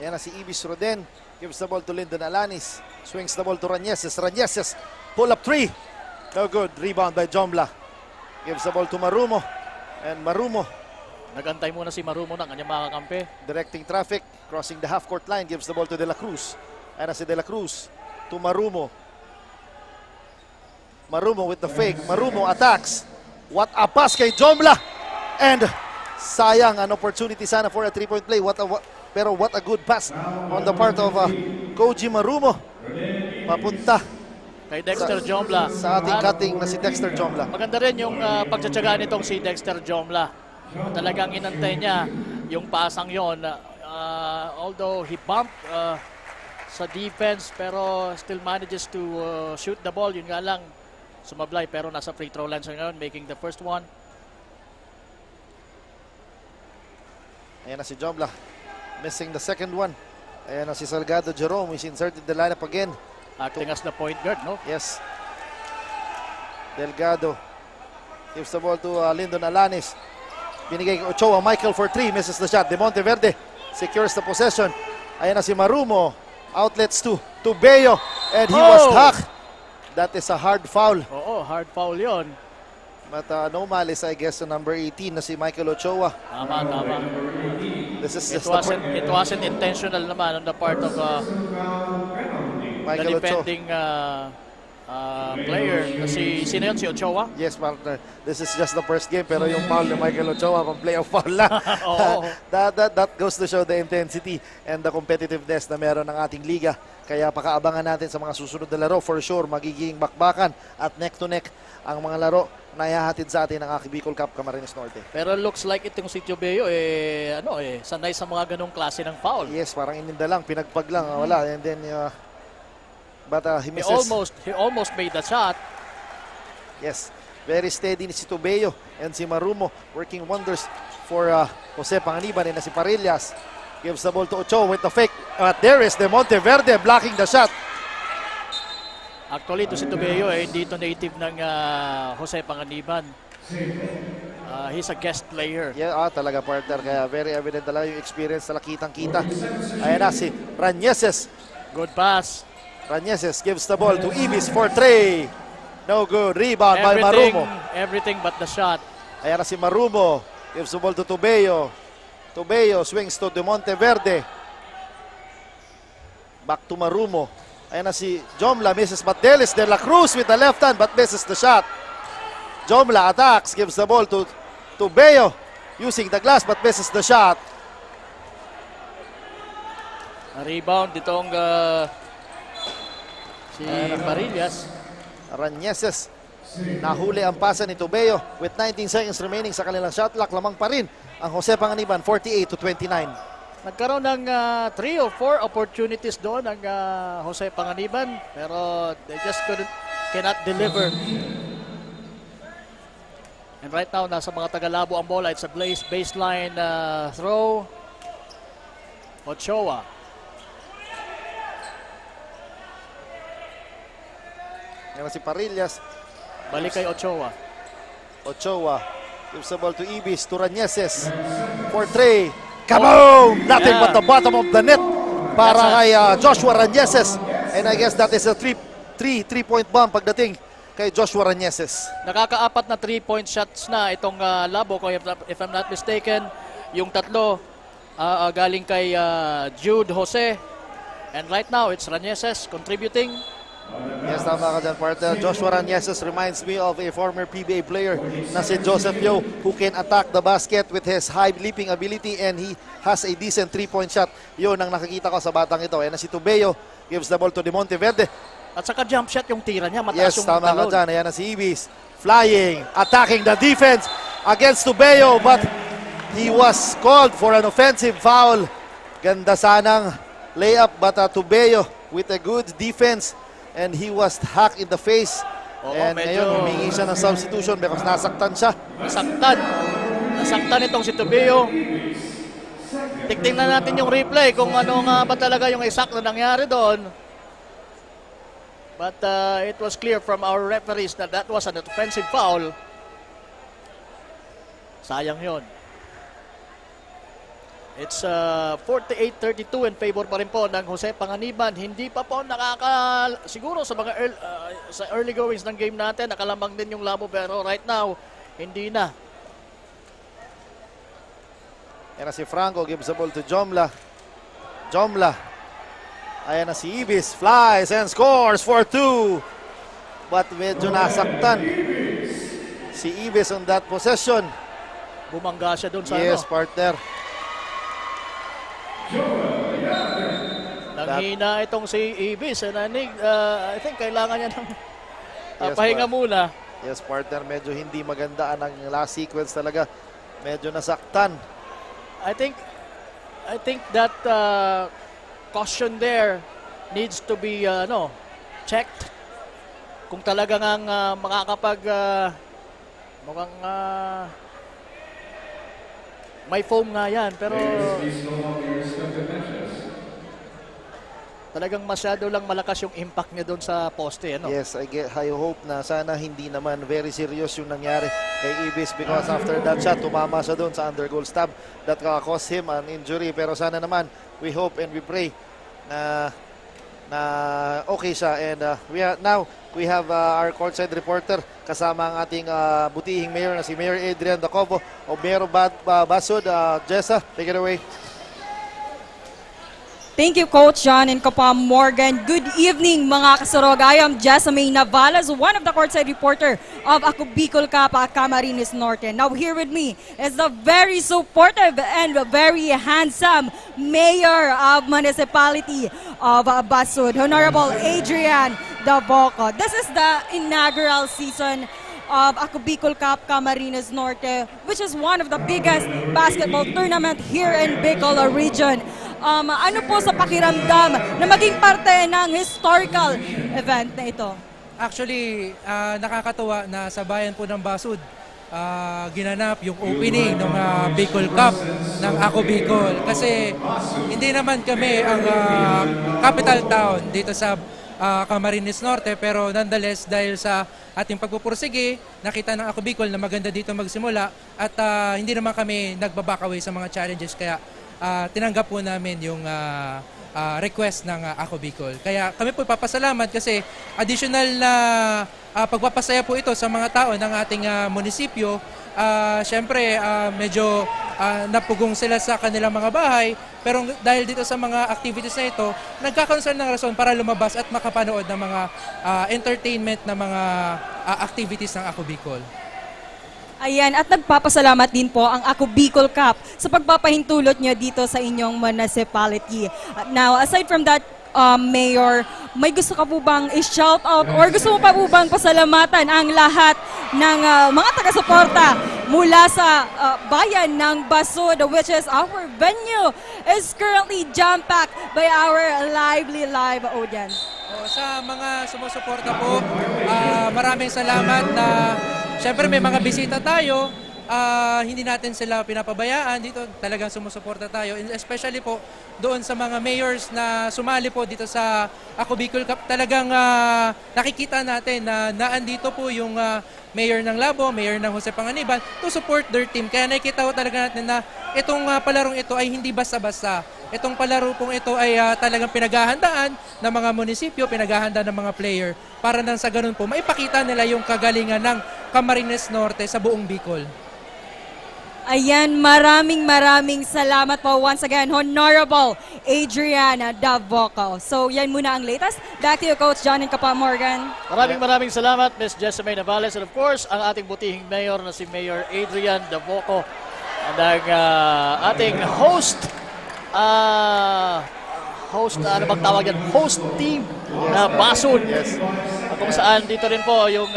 Yan na si Ibis Roden. Gives the ball to Lyndon Alanis. Swings the ball to Ranieses. Ranieses, pull up 3. No good. Rebound by Jomla. Gives the ball to Marumo. And Marumo. Nagantay muna si Marumo ng kanyang mga kampe. Directing traffic. Crossing the half-court line. Gives the ball to De La Cruz. Yan na si De La Cruz. To Marumo. Marumo with the fake. Marumo attacks. What a pass kay Jomla. And sayang an opportunity sana for a 3-point play. Pero what a good pass on the part of Koji Marumo. Papunta kay Dexter Jomla. Sa ating cutting na si Dexter Jomla. Maganda rin yung pagtsatsaga nitong si Dexter Jomla. Talagang inantay niya yung pasang yon. Although he bumped sa defense pero still manages to shoot the ball. Yun nga lang, sumablay pero nasa free throw line siya ngayon, making the first one. Ayan na si Jomla. Missing the second one. Ayan na si Salgado Jerome. He's inserted the lineup again. Acting as the point guard, no? Yes. Delgado gives the ball to Lyndon Alanis. Binigay kay Ochoa. Michael for 3. Misses the shot. De Monteverde secures the possession. Ayan na si Marumo. Outlets to Tubeo. And he was hacked. That is a hard foul. Oo, hard foul yon. But no malice, I guess, to number 18 na si Michael Ochoa. Tama. This is it wasn't intentional naman on the part of Michael the defending player. Sino yun? Si Ochoa? Yes, partner. This is just the first game pero yung foul ni Michael Ochoa pang playoff foul na. That goes to show the intensity and the competitiveness na meron ng ating liga. Kaya pakaabangan natin sa mga susunod na laro. For sure, magiging bakbakan at neck-to-neck ang mga laro na ihahatid sa atin ng Aki Bicol Cup Camarines Norte. Pero looks like itong si Tubeo sanay sa mga ganong klase ng foul. Yes, parang ininda lang, pinagpag lang, wala. And then but he misses. He almost made the shot. Yes, very steady ni si Tubeo and si Marumo working wonders for Jose Panganiban and si Parillas. gives the ball to Ochoa with the fake. But there is De Monteverde blocking the shot. Actually, ito si Tobeo hindi ito native ng Jose Panganiban. He's a guest player. Yeah, talaga partner. Kaya very evident talaga yung experience na kitang-kita. Ayan na si Ranieses. Good pass. Ranieses gives the ball to Ibis for Trey. No good. Rebound by Marumo. Everything but the shot. Ayan na si Marumo. Gives the ball to Tobeo. Tobeo swings to De Monteverde. Back to Marumo. Ayan na si Jomla. Misses Matelis de la Cruz with the left hand but misses the shot. Jomla attacks. Gives the ball to Tobeo. Using the glass but misses the shot. Rebound ditong si Barillas. Ranieses. Nahuli ang pasa ni Tobeo with 19 seconds remaining sa kanilang shot clock. Lamang pa rin ang Jose Panganiban, 48-29. Nagkaroon ng 3 or 4 opportunities doon ang Jose Panganiban, pero they just cannot deliver. And right now, nasa mga tagalabo ang bola. It's a baseline throw. Ochoa. Yan si Parillas. Balik kay Ochoa. Ochoa gives the ball to Ibis, to Ranieses. For Trey. Kaboom! Nothing but the bottom of the net para kay Joshua Ranieses. And I guess that is a three-point bomb pagdating kay Joshua Ranieses. Nakakaapat na 3-point shots na itong labo, if I'm not mistaken. Yung tatlo galing kay Jude Jose. And right now, it's Ranieses contributing. Yes, tama ka dyan, partner. Joshua Ranieses reminds me of a former PBA player na si Joseph Yo, who can attack the basket with his high leaping ability and he has a decent 3-point shot. Yun ang nakikita ko sa batang ito. Ayan na si Tobeo, gives the ball to De Monteverde. At saka jump shot yung tira niya, mataas yes, yung tama ka talon. dyan. Ayan na si Ibis, flying, attacking the defense against Tobeo, but he was called for an offensive foul. Ganda sanang layup, but Tobeo with a good defense. And he was hacked in the face. And ngayon, humingi siya ng substitution because nasaktan siya. Nasaktan itong si Tobeo. Tingnan natin yung replay kung ano nga ba talaga yung exact na nangyari doon. But it was clear from our referees that that was an offensive foul. Sayang yon. It's 48-32 in favor pa rin po ng Jose Panganiban. Hindi pa po siguro sa mga sa early goings ng game natin, nakalamang din yung labo, pero right now, hindi na. Ayan na si Franco, gives the ball to Jomla. Jomla. Ayan na si Ibis, flies and scores for 2. But medyo nasaktan si Ibis on that possession. Bumangga siya doon sa yes, partner. Nanghina itong si Ibis. I think kailangan niya ng pahinga muna. Yes, partner. Medyo hindi maganda ang last sequence talaga. Medyo nasaktan. I think that caution there needs to be checked. Kung talagang makakapag mukhang may foam nga yan, pero talagang masyado lang malakas yung impact niya doon sa poste. Yes, I hope na sana hindi naman very serious yung nangyari kay Ibis because after that shot, tumama siya doon sa undergoal stab that caused him an injury. Pero sana naman, we hope and we pray na okay siya. And we have our courtside reporter kasama ang ating butihing mayor na si Mayor Adrian Dacobo o Mayor Basud. Jessa, take it away. Thank you, Coach John and Kapa Morgan. Good evening, mga kasurog. I am Jessamine Navalas, one of the courtside reporter of Ako Bicol Kapa Camarines Norte. Now here with me is the very supportive and very handsome Mayor of Municipality of Basud, Honorable Adrian Dacobo. This is the inaugural season of Ako Bicol Cup Camarines Norte, which is one of the biggest basketball tournament here in Bicol region. Ano po sa pakiramdam na maging parte ng historical event na ito? Actually, nakakatuwa na sa bayan po ng Basud ginanap yung opening ng Bicol Cup ng Ako Bicol. Kasi hindi naman kami ang capital town dito sa Camarines Norte, pero nonetheless dahil sa ating pagpupursige, nakita ng Ako Bicol na maganda dito magsimula at hindi naman kami nagbaback away sa mga challenges, kaya tinanggap po namin yung request ng Ako Bicol. Kaya kami po papasalamat kasi additional na pagpapasaya po ito sa mga tao ng ating munisipyo. Siyempre, medyo napugong sila sa kanilang mga bahay, pero dahil dito sa mga activities na ito, nagkakaroon ng rason para lumabas at makapanood ng mga entertainment na mga activities ng Ako Bicol. Ayan, at nagpapasalamat din po ang Ako Bicol Cup sa pagpapahintulot nyo dito sa inyong municipality. Now, aside from that, Mayor, may gusto ka po bang i-shout out or gusto mo pa po bang pasalamatan ang lahat ng mga taga-suporta mula sa bayan ng Basud, which is our venue is currently jam-packed by our lively live audience. Sa mga sumusuporta po, maraming salamat na siyempre may mga bisita tayo. Hindi natin sila pinapabayaan dito, talagang sumusuporta tayo, especially po doon sa mga mayors na sumali po dito sa Ako Bicol Cup. Talagang nakikita natin na naandito po yung mayor ng Labo, mayor ng Jose Panganiban to support their team. Kaya nakikita po talaga natin na itong palarong ito ay hindi basta-basta. Itong palaro pong ito ay talagang pinaghahandaan ng mga munisipyo, pinaghahandaan ng mga player para nang sa ganun po maipakita nila yung kagalingan ng Camarines Norte sa buong Bicol. Ayan, maraming salamat po once again, Honorable Adriana Davoco. So yan muna ang latest. Back to you, Coach John Kapa Morgan. Maraming salamat, Ms. Jessamine Navales. And of course, ang ating butihing mayor na si Mayor Adrian Davoco. And ang ating host team na Basud. Yes. Kung saan dito rin po yung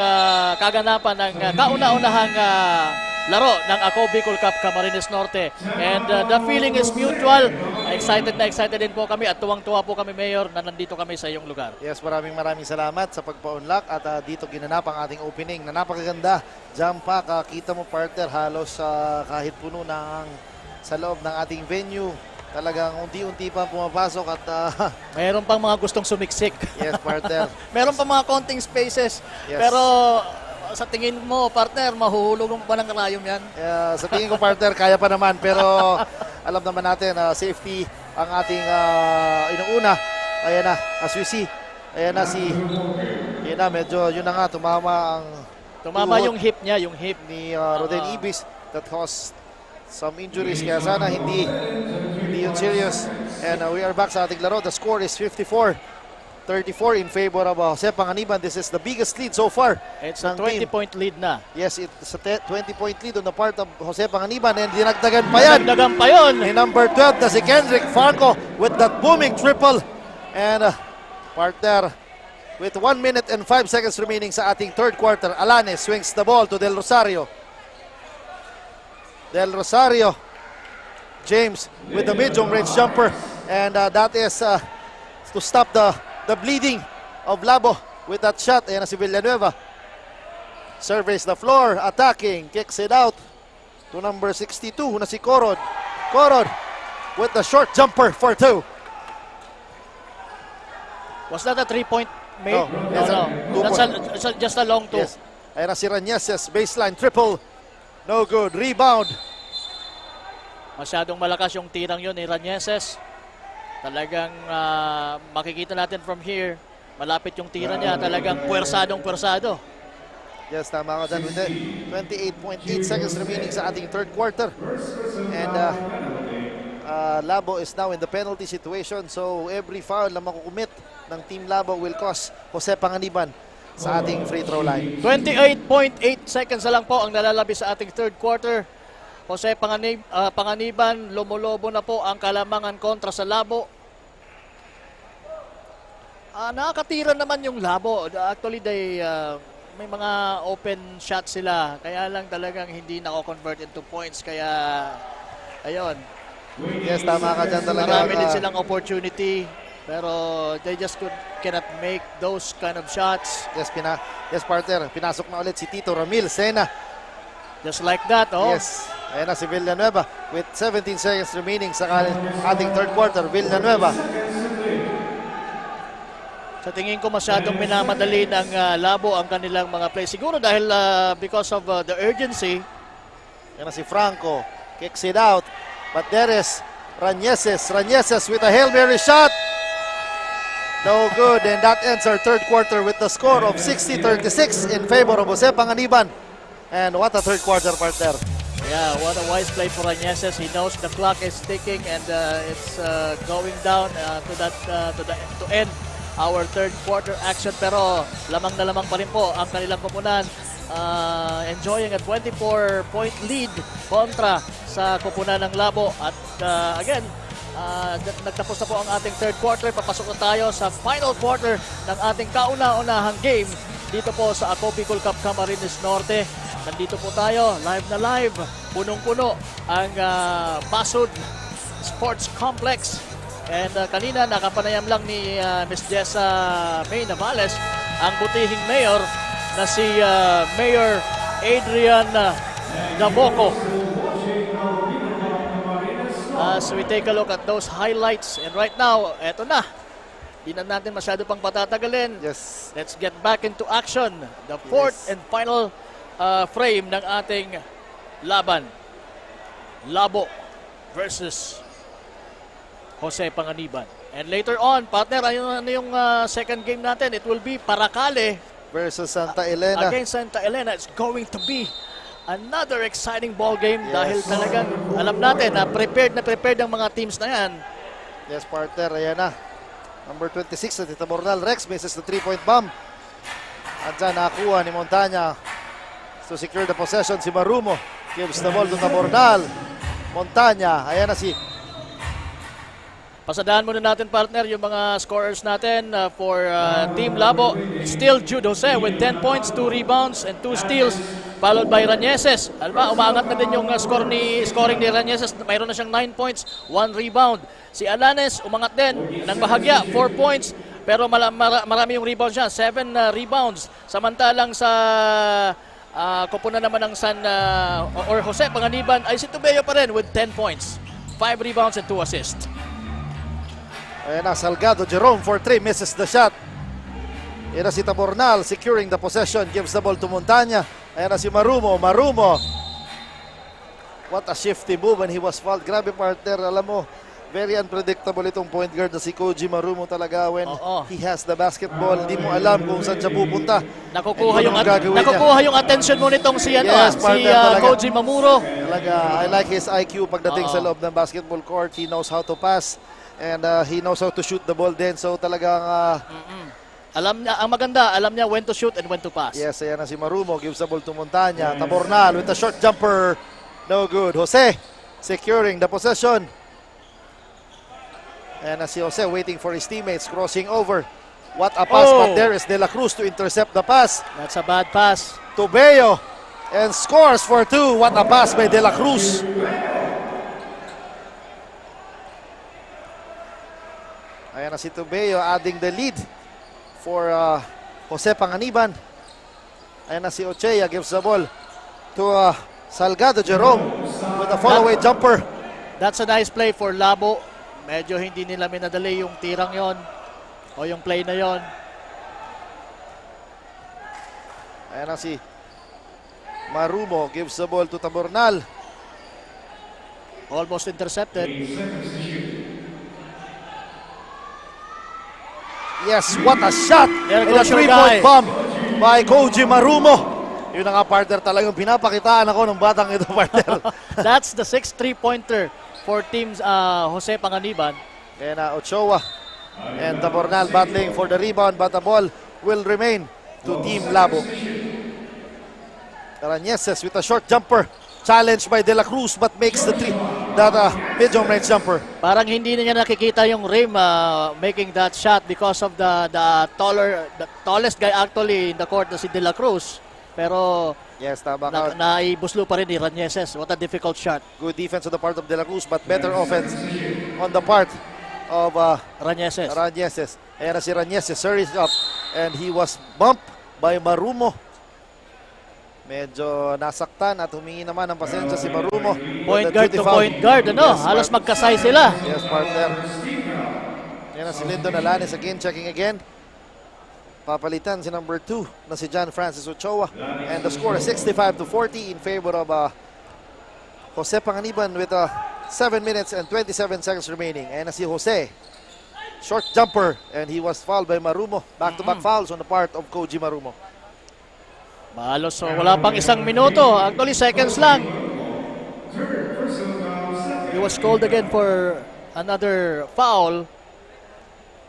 kaganapan ng kauna-unahang laro ng Ako Bicol Cup Camarines Norte. And the feeling is mutual. Excited din po kami at tuwang-tuwa po kami, Mayor, na nandito kami sa iyong lugar. Yes, maraming salamat sa pagpa-unlock at dito ginanap ang ating opening na napakaganda. Jump pack, kita mo partner, halos kahit puno ng sa loob ng ating venue. Talagang unti-unti pa pumapasok at mayroon pang mga gustong sumiksik. Yes, partner. Meron pang mga konting spaces. Yes. Pero sa tingin mo, partner, mahuhulog mo pa ng karayom yan? Sa tingin ko, partner, kaya pa naman. Pero alam naman natin, safety ang ating inuuna. Ayan na, as we see. Ayan na, medyo yun na nga, tumama yung hip niya, yung hip ni Roden Ibis that caused some injuries. Kaya sana hindi yun serious. And we are back sa ating laro. The score is 54-34 in favor of Jose Panganiban. This is the biggest lead so far. It's a 20-point lead na. Yes, it's a 20-point lead on the part of Jose Panganiban. And dinagdagan pa yan. Ni number 12 na si Kendrick Farco with that booming triple. And partner, with 1 minute and 5 seconds remaining sa ating third quarter, Alanes swings the ball to Del Rosario. James with the mid-jump range jumper. And that is to stop the bleeding of Labo with that shot. Ayan na si Villanueva. Surveys the floor, attacking, kicks it out to number 62 na si Corod. Corod with the short jumper for 2. Was that a 3-point made? No, that's just a long 2. Yes. Ayan na si Rañeses, baseline triple. No good, rebound. Masyadong malakas yung tirang yun ni Rañeses. Talagang makikita natin from here, malapit yung tira niya, talagang puwersado. Yes, tama ka dyan with it. 28.8 seconds remaining sa ating third quarter. And Labo is now in the penalty situation. So every foul na makukumit ng Team Labo will cost Jose Panganiban sa ating free throw line. 28.8 seconds na lang po ang nalalabis sa ating third quarter. Jose Panganiban, lumulobo na po ang kalamangan kontra sa Labo. Nakakatira naman yung Labo. Actually, may mga open shots sila. Kaya lang talagang hindi nako-convert into points. Kaya, ayun. Yes, tama ka dyan talaga. Marami din silang opportunity. Pero they just cannot make those kind of shots. Yes, partner. Pinasok na ulit si Tito Ramil Sena. Just like that, oh. Yes. Ayan na si Villanueva with 17 seconds remaining sa ating third quarter. Villanueva. Sa tingin ko masyadong minamadali ng Labo ang kanilang mga play. Siguro dahil because of the urgency. Ayan na si Franco. Kicks it out. But there is Rañeses. Rañeses with a Hail Mary shot. No good. And that ends our third quarter with the score of 60-36 in favor of Jose Panganiban. And what a third quarter, partner. Yeah, what a wise play for Rañeses. He knows the clock is ticking and it's going down to end our third quarter action. Pero lamang na lamang pa rin po ang kanilang koponan. Enjoying a 24-point lead kontra sa koponan ng Labo. At again, nagtapos na po ang ating third quarter. Papasok na tayo sa final quarter ng ating kauna-unahang game dito po sa Ako Bicol Cup Camarines Norte. Nandito po tayo, live na live, punong-puno ang Basud Sports Complex. And kanina nakapanayam lang ni Ms. Jessa May Navales, ang butihing mayor na si Mayor Adrian Naboco. As we take a look at those highlights, and right now, eto na. Di na natin masyado pang patatagalin. Yes. Let's get back into action. The fourth and final frame ng ating laban. Labo versus Jose Panganiban. And later on, partner, ano yung second game natin? It will be Paracale versus Santa Elena. Against Santa Elena. It's going to be another exciting ball game dahil talagang alam natin na prepared ang mga teams na yan. Yes, partner. Ayan na. Number 26 na Tita Bornal. Rex misses the 3-point bomb. At dyan nakakuha ni Montaña to secure the possession. Si Marumo gives the ball to Tabornal. Montaña. Ayan na si... Pasadaan muna natin, partner, yung mga scorers natin for Team Labo. Still Jude Jose with 10 points, 2 rebounds, and 2 steals. Followed by Rañeses. Alam ba, umaangat na din yung scoring ni Rañeses. Mayroon na siyang 9 points, 1 rebound. Si Alanes, umangat din ng bahagya, 4 points. Pero marami yung rebounds niya, 7 rebounds. Samantalang sa koponan naman ng or Jose Panganiban ay si Tubeo pa rin with 10 points, 5 rebounds and 2 assists. Ayan na, Salgado Jerome for 3, misses the shot. Ayan na si Tabornal securing the possession, gives the ball to Montaña. Ayan na si Marumo. What a shifty move when he was fouled. Grabe, partner, alam mo, very unpredictable itong point guard na si Koji Marumo talaga when he has the basketball. Hindi mo alam kung saan siya pupunta. Nakukuha yung attention mo nitong si Koji Mamuro. Talaga, I like his IQ pagdating sa loob ng basketball court. He knows how to pass and he knows how to shoot the ball din. So talagang... alam niya, ang maganda, alam niya when to shoot and when to pass. Yes, ayan na si Marumo. Gives the ball to Montaña. Tabornal with a short jumper. No good. Jose securing the possession. And as si Jose waiting for his teammates, crossing over. What a pass, but there is De La Cruz to intercept the pass. That's a bad pass. Tubeo and scores for 2. What a pass by De La Cruz. Ayan na si Tubeo adding the lead for Jose Panganiban. Ayan na si Ochea, gives the ball to Salgado Jerome with a follow-away jumper. That's a nice play for Labo. Medyo hindi nila minadali yung tirang yon o yung play na yon. Ayan na si Marumo, gives the ball to Tabornal. Almost intercepted. Yes, what a shot! There And a goes your 3-point guy. bomb by Koji Marumo. Yun na nga, partner, talagang pinapakitaan ako ng batang ito, partner. That's the 6th 3-pointer for teams Jose Panganiban. And Ochoa and Tabornal battling for the rebound, but the ball will remain to Team Labo. Rañeses with a short jumper. Challenged by De La Cruz, but makes the medium range jumper. Parang hindi na niya nakikita yung rim making that shot because of the tallest guy actually in the court na si De La Cruz. Pero yes, tama ka. Naibuslo pa rin ni Rañeses. What a difficult shot. Good defense on the part of De La Cruz, but better offense on the part of Rañeses. Ayan na si Rañeses, hurries up, and he was bumped by Marumo. Medyo nasaktan at humingi naman ng pasensya si Marumo. Point guard to point guard, ano? Yes, Halos magkasay sila. Yes, partner. Yan na si Lyndon Alanes again, checking again. Papalitan si number 2 na si John Francis Ochoa. And the score is 65-40 in favor of Jose Panganiban with 7 minutes and 27 seconds remaining. And na si Jose, short jumper, and he was fouled by Marumo. Back-to-back fouls on the part of Koji Marumo. Halos wala pang isang minuto. Actually, seconds lang. He was called again for another foul.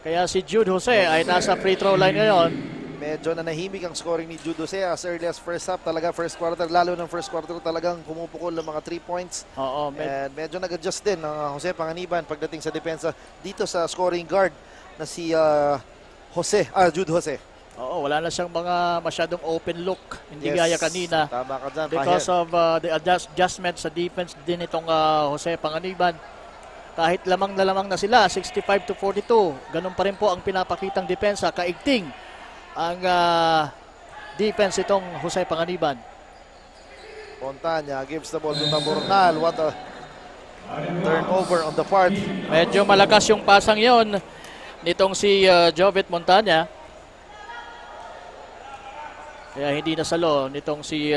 Kaya si Jude Jose ay nasa free throw line ngayon. Medyo nanahimik ang scoring ni Jude Jose as early as first half. Talaga first quarter, lalo ng first quarter talagang pumupukol ng mga 3 points. Oo. And medyo nag-adjust din ng Jose Panganiban pagdating sa depensa dito sa scoring guard na si Jude Jose. Oo, wala na siyang mga masyadong open look. Hindi Yes, gaya kanina. tama ka dyan, Because of the adjustment sa defense din itong Jose Panganiban. Kahit lamang na sila, 65-42. Ganun pa rin po ang pinapakitang depensa. Kaigting ang defense itong Jose Panganiban. Montana gives the ball to Tabornal. What a turnover on the part. Medyo malakas yung pasang yon nitong si Jovet Montana. Kaya hindi nasalo nitong si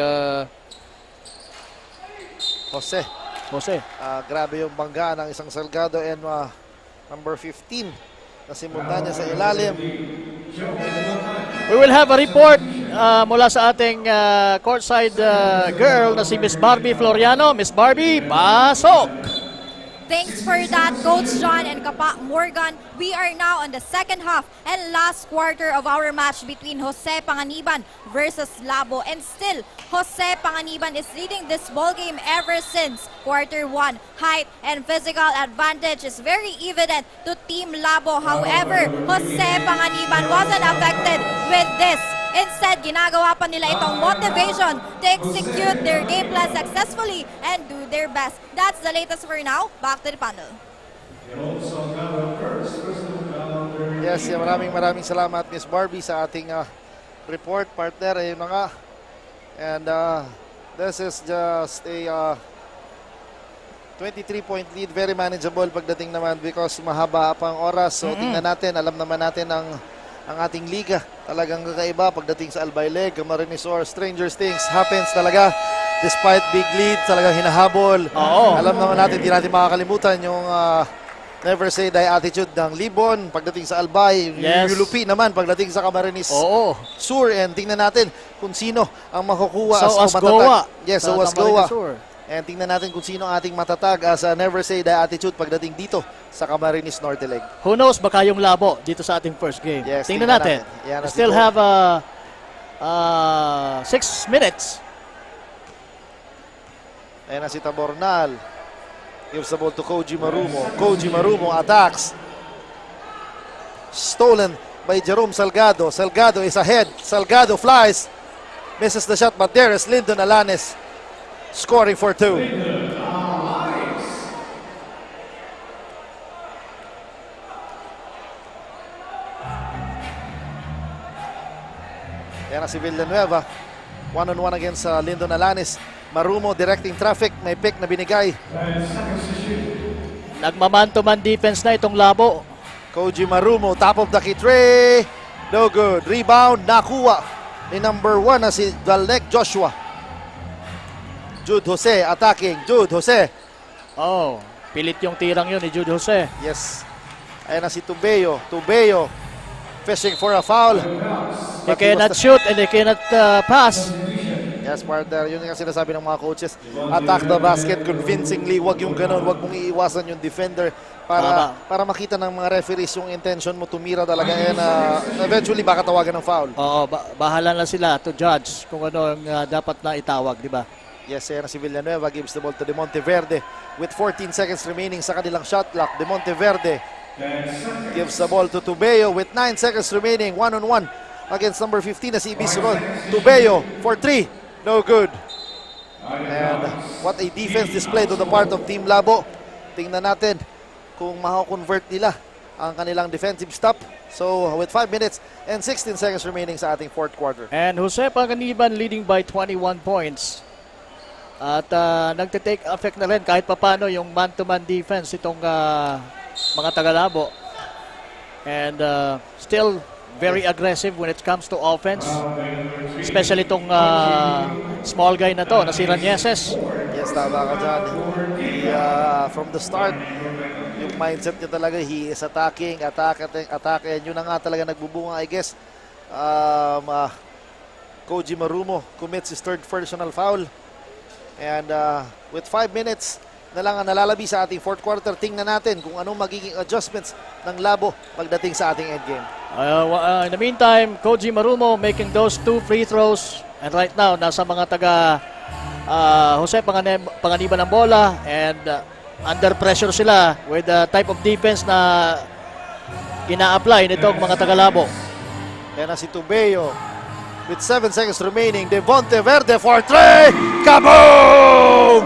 Jose. Grabe yung bangga ng isang Salgado and number 15 na si Montana sa ilalim. We will have a report mula sa ating courtside girl na si Miss Barbie Floriano. Miss Barbie, pasok! Thanks for that, Coach John and Kapa Morgan. We are now on the second half and last quarter of our match between Jose Panganiban versus Labo. And still, Jose Panganiban is leading this ball game ever since quarter 1. Height and physical advantage is very evident to Team Labo. However, Jose Panganiban wasn't affected with this. Instead, ginagawa pa nila itong motivation to execute their game plan successfully and do their best. That's the latest for now. Back to the panel. Yes, maraming salamat Miss Barbie sa ating report, partner. Ayun na nga. And this is just a 23-point lead. Very manageable pagdating naman because mahaba pang oras. So tingnan natin, alam naman natin ang ating liga. Talagang kakaiba pagdating sa Albayleg, Camarines Sur, Stranger Things happens talaga. Despite big lead, talagang hinahabol. Alam naman natin, di natin makakalimutan yung never say die attitude ng Libon pagdating sa Albay. Yes. Yulupi naman pagdating sa Camarines Sur. And tingnan natin kung sino ang makukuha as Goa. Yes, so as Goa. And tingnan natin kung sino ating matatag as a never say die attitude pagdating dito sa Camarines Norte Leg. Who knows, baka yung Labo dito sa ating first game. Yes, tingnan natin. We still have 6 minutes. Ayan na si Tabornal. Gives the ball to Koji Marumo. Koji Marumo attacks. Stolen by Jerome Salgado. Salgado is ahead. Salgado flies. Misses the shot, but there is Lyndon Alanes scoring for 2. Yan na si Villanueva. One-on-one against Lyndon Alanes. Marumo directing traffic. May pick na binigay. Nagmaman-to-man defense na itong Labo. Koji Marumo, top of the key tray. No good. Rebound, nakuha ni number 1 na si Dalek Joshua. Jude Jose attacking. Jude Jose. Pilit yung tirang yun ni Jude Jose. Yes. Ayan na si Tubeyo. Tubeyo fishing for a foul. They cannot shoot and they cannot pass. Yes, partner. Yun yung sinasabi ng mga coaches. Attack the basket convincingly. Wag yung ganun. Wag mong iiwasan yung defender para makita ng mga referees yung intention mo tumira talaga. And eventually baka tawagan ng foul. Bahala na sila to judge kung ano ang dapat na itawag, di ba? Yes, ayan na si Villanueva. Gives the ball to De Monteverde with 14 seconds remaining sa kanilang shot clock. De Monteverde gives the ball to Tubeyo with 9 seconds remaining. One-on-one against number 15 na si Ibisunod. Tubeyo for 3. No good. And what a defense display to the part of Team Labo. Tingnan natin kung makakonvert nila ang kanilang defensive stop. So with 5 minutes and 16 seconds remaining sa ating fourth quarter. And Jose Panganiban leading by 21 points. At nagte-take effect na rin kahit papano yung man-to-man defense itong mga Tagalabo. And still very aggressive when it comes to offense. Especially itong small guy na to, na si Ranieses. Yes, tama ka dyan. From the start, yung mindset niya talaga, he is attacking, and yun na nga talaga nagbubunga, I guess. Koji Marumo commits his third personal foul. And with 5 minutes na lang ang nalalabi sa ating fourth quarter, tingnan natin kung anong magiging adjustments ng Labo pagdating sa ating endgame. In the meantime, Koji Marumo making those 2 free throws. And right now, nasa mga taga Jose Panganiban ng bola. And under pressure sila with the type of defense na ina-apply nitong mga Tagalabo. Yan na si Tubeo. With 7 seconds remaining, Devonte Verde for 3! Kaboom!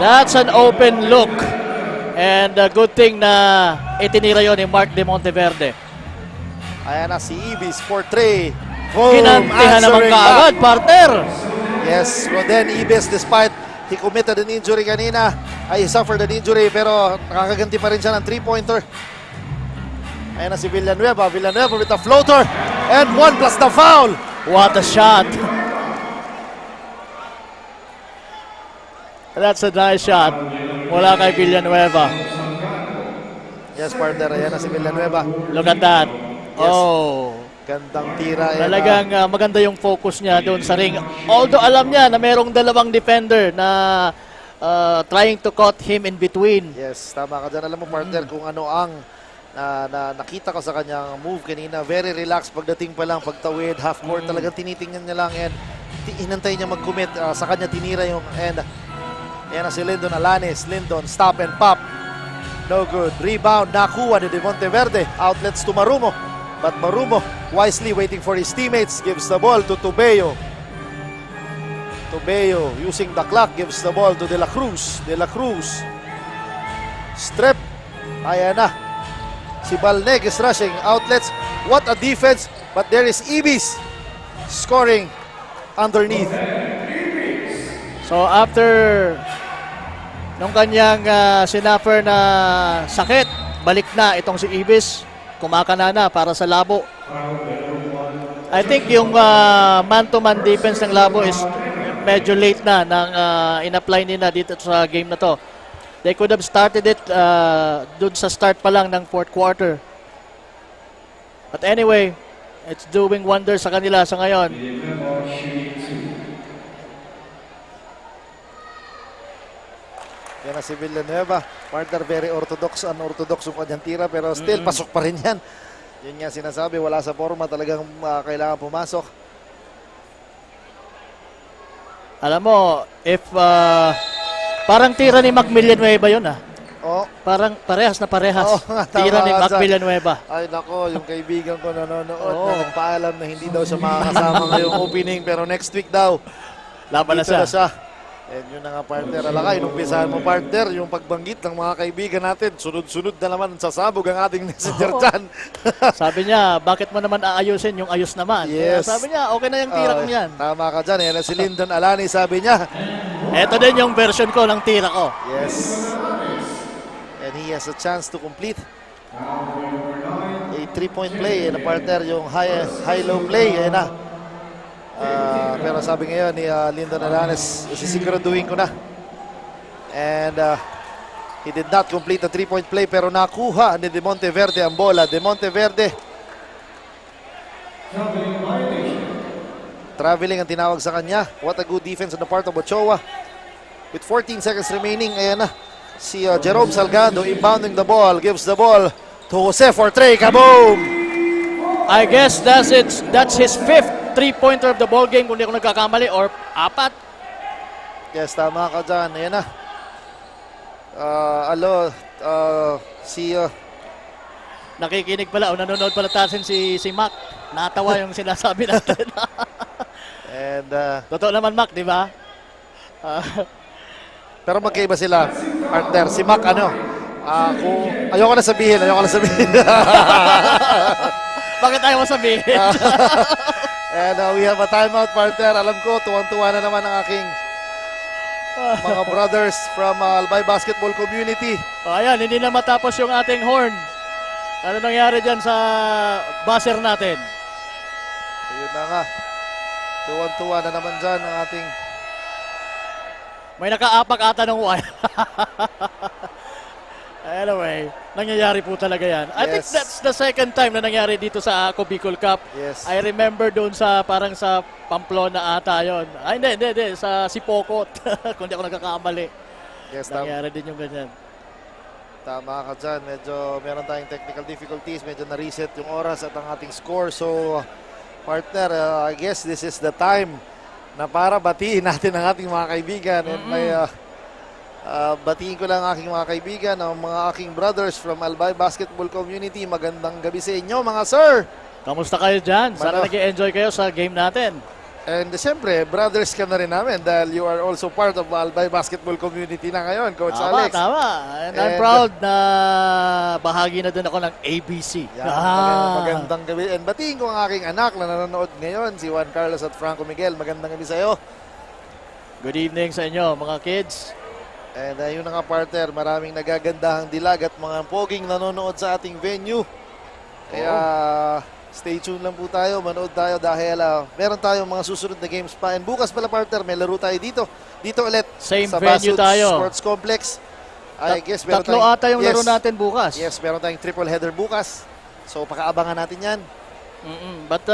That's an open look. And a good thing na itinira yon ni Mark De Monteverde. Ayan na si Ibis for 3. Boom! Kinantihan naman kaagad, partner. Yes, Roden Ibis, despite he committed an injury kanina, he suffered an injury, pero nakakaganti pa rin siya ng 3-pointer. Ayan na si Villanueva. Villanueva with a floater. And 1 plus the foul. What a shot. That's a nice shot. Wala kay Villanueva. Yes, partner. Ayan na si Villanueva. Look at that. Yes. Oh. Gandang tira. Talagang maganda yung focus niya doon sa ring. Although alam niya na merong dalawang defender na trying to caught him in between. Yes, tama ka dyan. Alam mo, partner, kung ano ang nakita ko sa kanyang move kanina. Very relaxed pagdating pa lang, pagtawid, half court. Talagang tinitingnan niya lang and inantay niya mag-commit. Sa kanya tinira yung end. Yan na si Lyndon Alanes. Lyndon, stop and pop. No good. Rebound, nakuha ni Devonte Verde. Outlets to Marumo. But Marumo, wisely waiting for his teammates, gives the ball to Tubeo. Tubeo, using the clock, gives the ball to De La Cruz. De La Cruz. Strip. Ayan na. Si Balneg is rushing. Outlets. What a defense. But there is Ibis scoring underneath. So after nung kanyang sinuffer na sakit, balik na itong si Ibis. Kumakana na para sa Labo. I think yung man-to-man defense ng Labo is medyo late na nang in-apply nila dito sa game na to. They could have started it dun sa start pa lang ng fourth quarter. But anyway, it's doing wonders sa kanila sa ngayon. Yan na si Villanueva. Partner, very unorthodox yung kanyang tira, pero still pasok pa rin yan. Yun nga sinasabi, wala sa forma, talagang kailangan pumasok. Alam mo, if parang tira ni Mac Villanueva yun Oh. Parang parehas na parehas. Oh, tira ni Mac Villanueva. Ay nako, yung kaibigan ko nanonood na nagpaalam na hindi daw siya makakasama ngayong opening, pero next week daw. Laban na siya. And yun na nga, partner. Alaka, inumpisahan mo, partner, yung pagbanggit ng mga kaibigan natin. Sunod-sunod na naman sasabog ang ating messenger dyan. Sabi niya, bakit mo naman aayusin yung ayos naman? Yes. Kaya sabi niya, okay na yung tira ko yan. Tama ka dyan. Yan na si Lyndon Alani, sabi niya. Ito din yung version ko ng tira ko. Yes. And he has a chance to complete a 3-point play. And a partner, yung high-low play. Ayan na. Pero sabi ngayon ni Lyndon Alanes, sisiguraduhin ko na. And he did not complete the 3-point play, pero nakuha ni De Monteverde ang bola. De Monteverde traveling ang tinawag sa kanya. What a good defense on the part of Ochoa. With 14 seconds remaining, ayan na si Jerome Salgado inbounding the ball, gives the ball to Jose for 3. Kaboom! I guess that's his 5th 3-pointer of the ball game kung di ako nagkakamali, or 4. Yes, tama ka dyan. Ayan na. Nakikinig pala o nanonood pala tasin si Mac. Natawa yung sinasabi natin. And totoo naman, Mac, di ba? Pero magkaiba sila, partner. Si Mac, Ayoko na sabihin. Bakit ayaw mo sabihin? And we have a timeout, partner. Alam ko, tuwang-tuwa na naman ang aking mga brothers from Albay Basketball Community. Ayan, hindi na matapos yung ating horn. Ano nangyari dyan sa buzzer natin? Ayun na nga. Tuwang-tuwa na naman dyan ang ating... May nakaapak ata ng wire. Anyway, nangyayari po talaga yan. I think that's the second time na nangyari dito sa Ako Bicol Cup. Yes. I remember doon sa parang sa Pamplona ata yon. Ay, hindi. Sa Sipocot. Kung di ako nagkakamali. Yes, nangyari din yung ganyan. Tama ka dyan. Medyo meron tayong technical difficulties. Medyo na-reset yung oras at ang ating score. So, partner, I guess this is the time na para batiin natin ang ating mga kaibigan. And may... batiin ko lang aking mga kaibigan, ang mga aking brothers from Albay Basketball Community. Magandang gabi sa inyo, mga sir. Kamusta kayo dyan? Sana nag-enjoy kayo sa game natin. And siyempre, brothers ka na rin namin dahil you are also part of Albay Basketball Community na ngayon, Coach Alex. Tama. And I'm proud na bahagi na din ako ng ABC. Magandang gabi. And batiin ko ang aking anak na nanonood ngayon, si Juan Carlos at Franco Miguel. Magandang gabi sa iyo. Good evening sa inyo, mga kids. And yun na nga, partner, maraming nagagandahang dilag at mga poging nanonood sa ating venue. Kaya stay tuned lang po tayo, manood tayo dahil meron tayong mga susunod na games pa. And bukas pala, partner, may laro tayo dito. Dito ulit Same sa venue Basud tayo. Sports Complex. I guess meron Tatlo ata yung laro natin bukas. Yes, meron tayong triple header bukas. So pakaabangan natin yan. But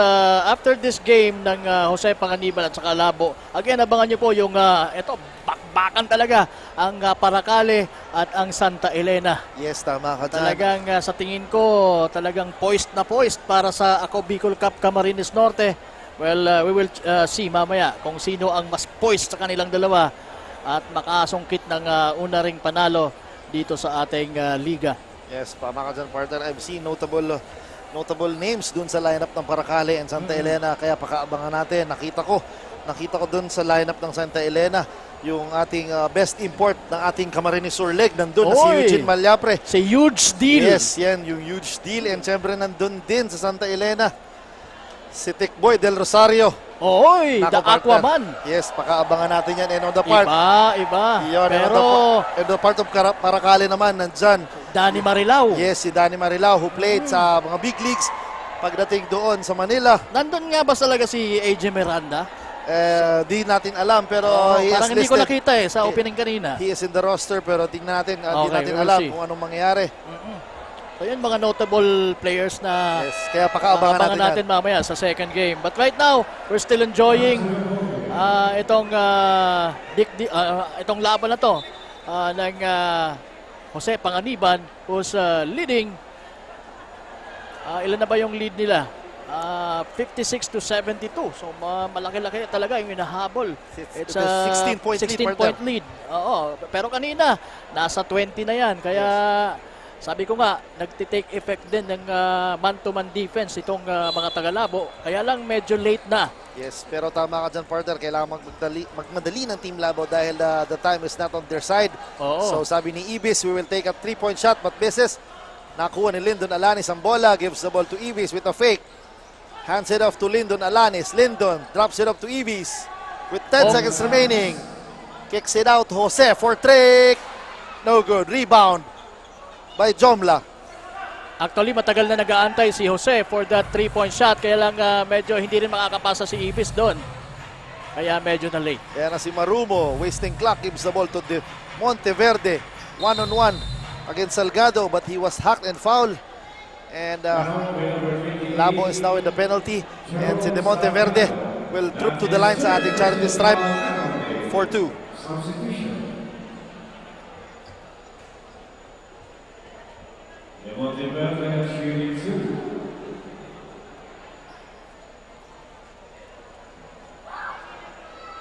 after this game ng Jose Panganiban at saka Labo, again, abangan nyo po yung bakbakan talaga ang Paracale at ang Santa Elena. Yes, tama ka dyan. Talagang sa tingin ko, talagang poised na poised para sa Ako Bicol Cup Camarines Norte. Well, we will see mamaya kung sino ang mas poised sa kanilang dalawa at makasungkit ng una ring panalo dito sa ating liga. Yes, tama ka dyan, partner. I've seen notable names dun sa lineup ng Paracale and Santa Elena, kaya pakaabangan natin. Nakita ko dun sa lineup ng Santa Elena yung ating best import ng ating Camarines Sur leg. Nandun na si Eugene Malyapre. Si Huge Deal. Yes, yan yung Huge Deal. And syempre nandun din sa Santa Elena si Tikboy Del Rosario. The Aquaman. Yes, pakaabangan natin yan. And on the part, Iba. Yun, pero on the part of Paracale naman, nandyan Danny Marilao. Yes, si Danny Marilao who played sa mga big leagues pagdating doon sa Manila. Nandun nga ba talaga si AJ Miranda? Di natin alam pero parang hindi ko nakita sa opening kanina. He is in the roster pero tingnan natin, di natin we'll alam see kung anong mangyayari. So yun, mga notable players na kaya pakaabangan natin mamaya sa second game. But right now, we're still enjoying itong laban na to ng Jose Panganiban, who's leading. Ilan na ba yung lead nila? 56-72. So malaki-laki talaga yung hinahabol. It's a 16-point lead. Oo, pero kanina nasa 20 na yan. Kaya sabi ko nga, nagtitake effect din ng man-to-man defense itong mga Tagalabo. Kaya lang medyo late na. Yes, pero tama ka dyan, partner. Kailangan magmadali ng Team Labo dahil the time is not on their side. So sabi ni Ibis, we will take a 3-point shot but misses. Nakuha ni Lyndon Alanis ang bola. Gives the ball to Ibis with a fake. Hands it off to Lyndon Alanis. Lyndon drops it off to Ibis with 10 seconds remaining. Kicks it out. Jose for trick. No good. Rebound by Jomla. Actually, matagal na nag-aantay si Jose for that 3-point shot. Kaya lang medyo hindi rin makakapasa si Ibis doon. Kaya medyo na late. Kaya na si Marumo. Wasting clock. Gives the ball to Monteverde. One-on-one against Salgado. But he was hacked and fouled. And Labo is now in the penalty. And si De Monteverde will troop to the line sa ating charity stripe. 4-2.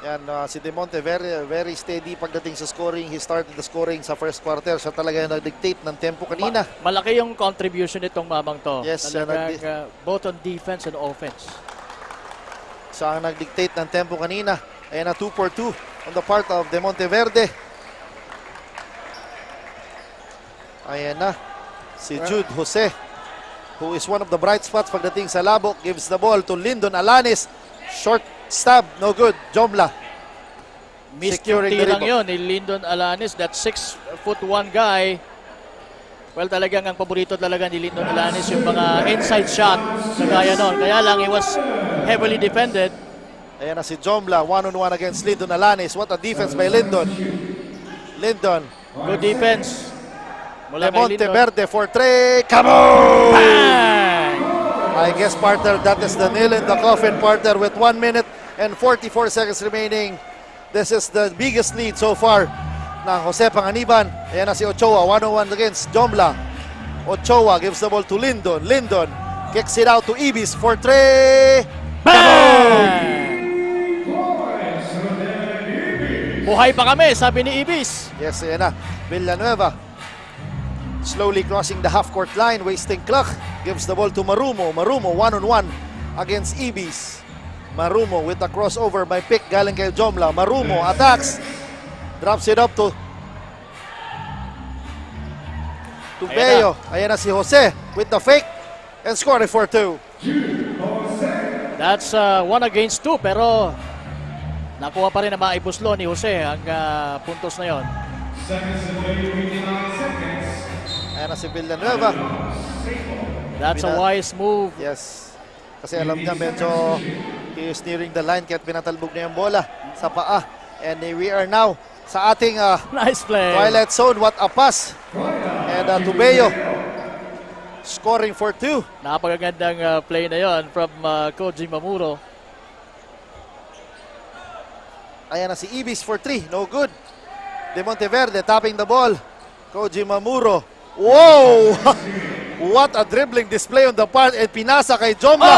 Yan, si De Monteverde very steady pagdating sa scoring. He started the scoring sa first quarter. Siya talaga nag-dictate ng tempo kanina. Malaki yung contribution nitong mamang to. Yes, talagang, both on defense and offense. Siya ang nag-dictate ng tempo kanina. Ayan na 2-for-2 on the part of De Monteverde. Ayan na. Si Jude Jose, who is one of the bright spots pagdating sa labok, gives the ball to Lyndon Alanis. Short stab, no good. Jomla securing the lang rebound. yun ni Lyndon Alanis, that 6'1" guy. Well, talagang ang paborito talaga ni Lyndon Alanis yung mga inside shot na gaya nun. Kaya lang, he was heavily defended. Ayan na si Jomla, one-on-one against Lyndon Alanis. What a defense by Lyndon. Lyndon. Good defense. Mula kay Monteverde for 3. Come on! I guess, partner, that is the nail in the coffin, partner, with 1 minute and 44 seconds remaining. This is the biggest lead so far ng Jose Panganiban. Ayan na si Ochoa, one-on-one against Jomla. Ochoa gives the ball to Lyndon. Lyndon kicks it out to Ibis for 3. Buhay pa kami, sabi ni Ibis. Yes, ayan na. Villanueva slowly crossing the half-court line, wasting clock. Gives the ball to Marumo. Marumo one-on-one against Ibis. Marumo with the crossover by pick galing kay Jomla. Marumo attacks. Drops it up to Beo. Ayan na si Jose with the fake and scoring for 2. That's 1 against 2, pero nakuha pa rin na maibuslo ni Jose ang puntos na yon. Ayan na si Villanueva. That's a wise move. Yes. Kasi alam niya medyo he is nearing the line kaya pinatalbog na yung bola sa paa. And we are now sa ating nice play. Twilight Zone. What a pass. And Tubeo scoring for 2. Napakagandang play na yon from Koji Mamuro. Ayan na si Ibis for 3. No good. De Monteverde tapping the ball. Koji Mamuro. Wow! What a dribbling display on the part. And pinasa kay Jomla.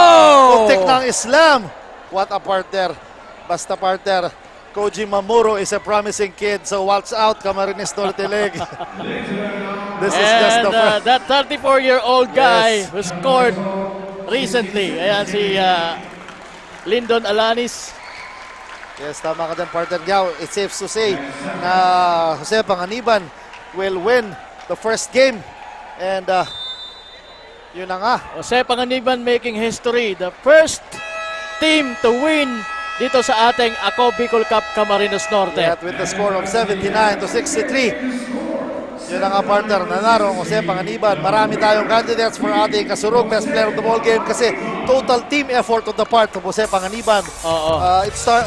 Putik ng Islam. What a partner. Basta partner. Koji Mamuro is a promising kid. So watch out, Camarines Norte League. This is just the that 34-year-old guy who scored recently. Ayan si Lyndon Alanis. Yes, tama ka dyan, partner. Now, it's safe to say na Jose Panganiban will win the first game. And yun na nga. Jose Panganiban making history. The first team to win dito sa ating Ako Bicol Cup Camarines Norte. Yeah, with the score of 79-63. Yun na nga, partner. Nanaro Jose Panganiban. Marami tayong candidates for ating kasurog best player of the ball game kasi total team effort on the part of Jose Panganiban.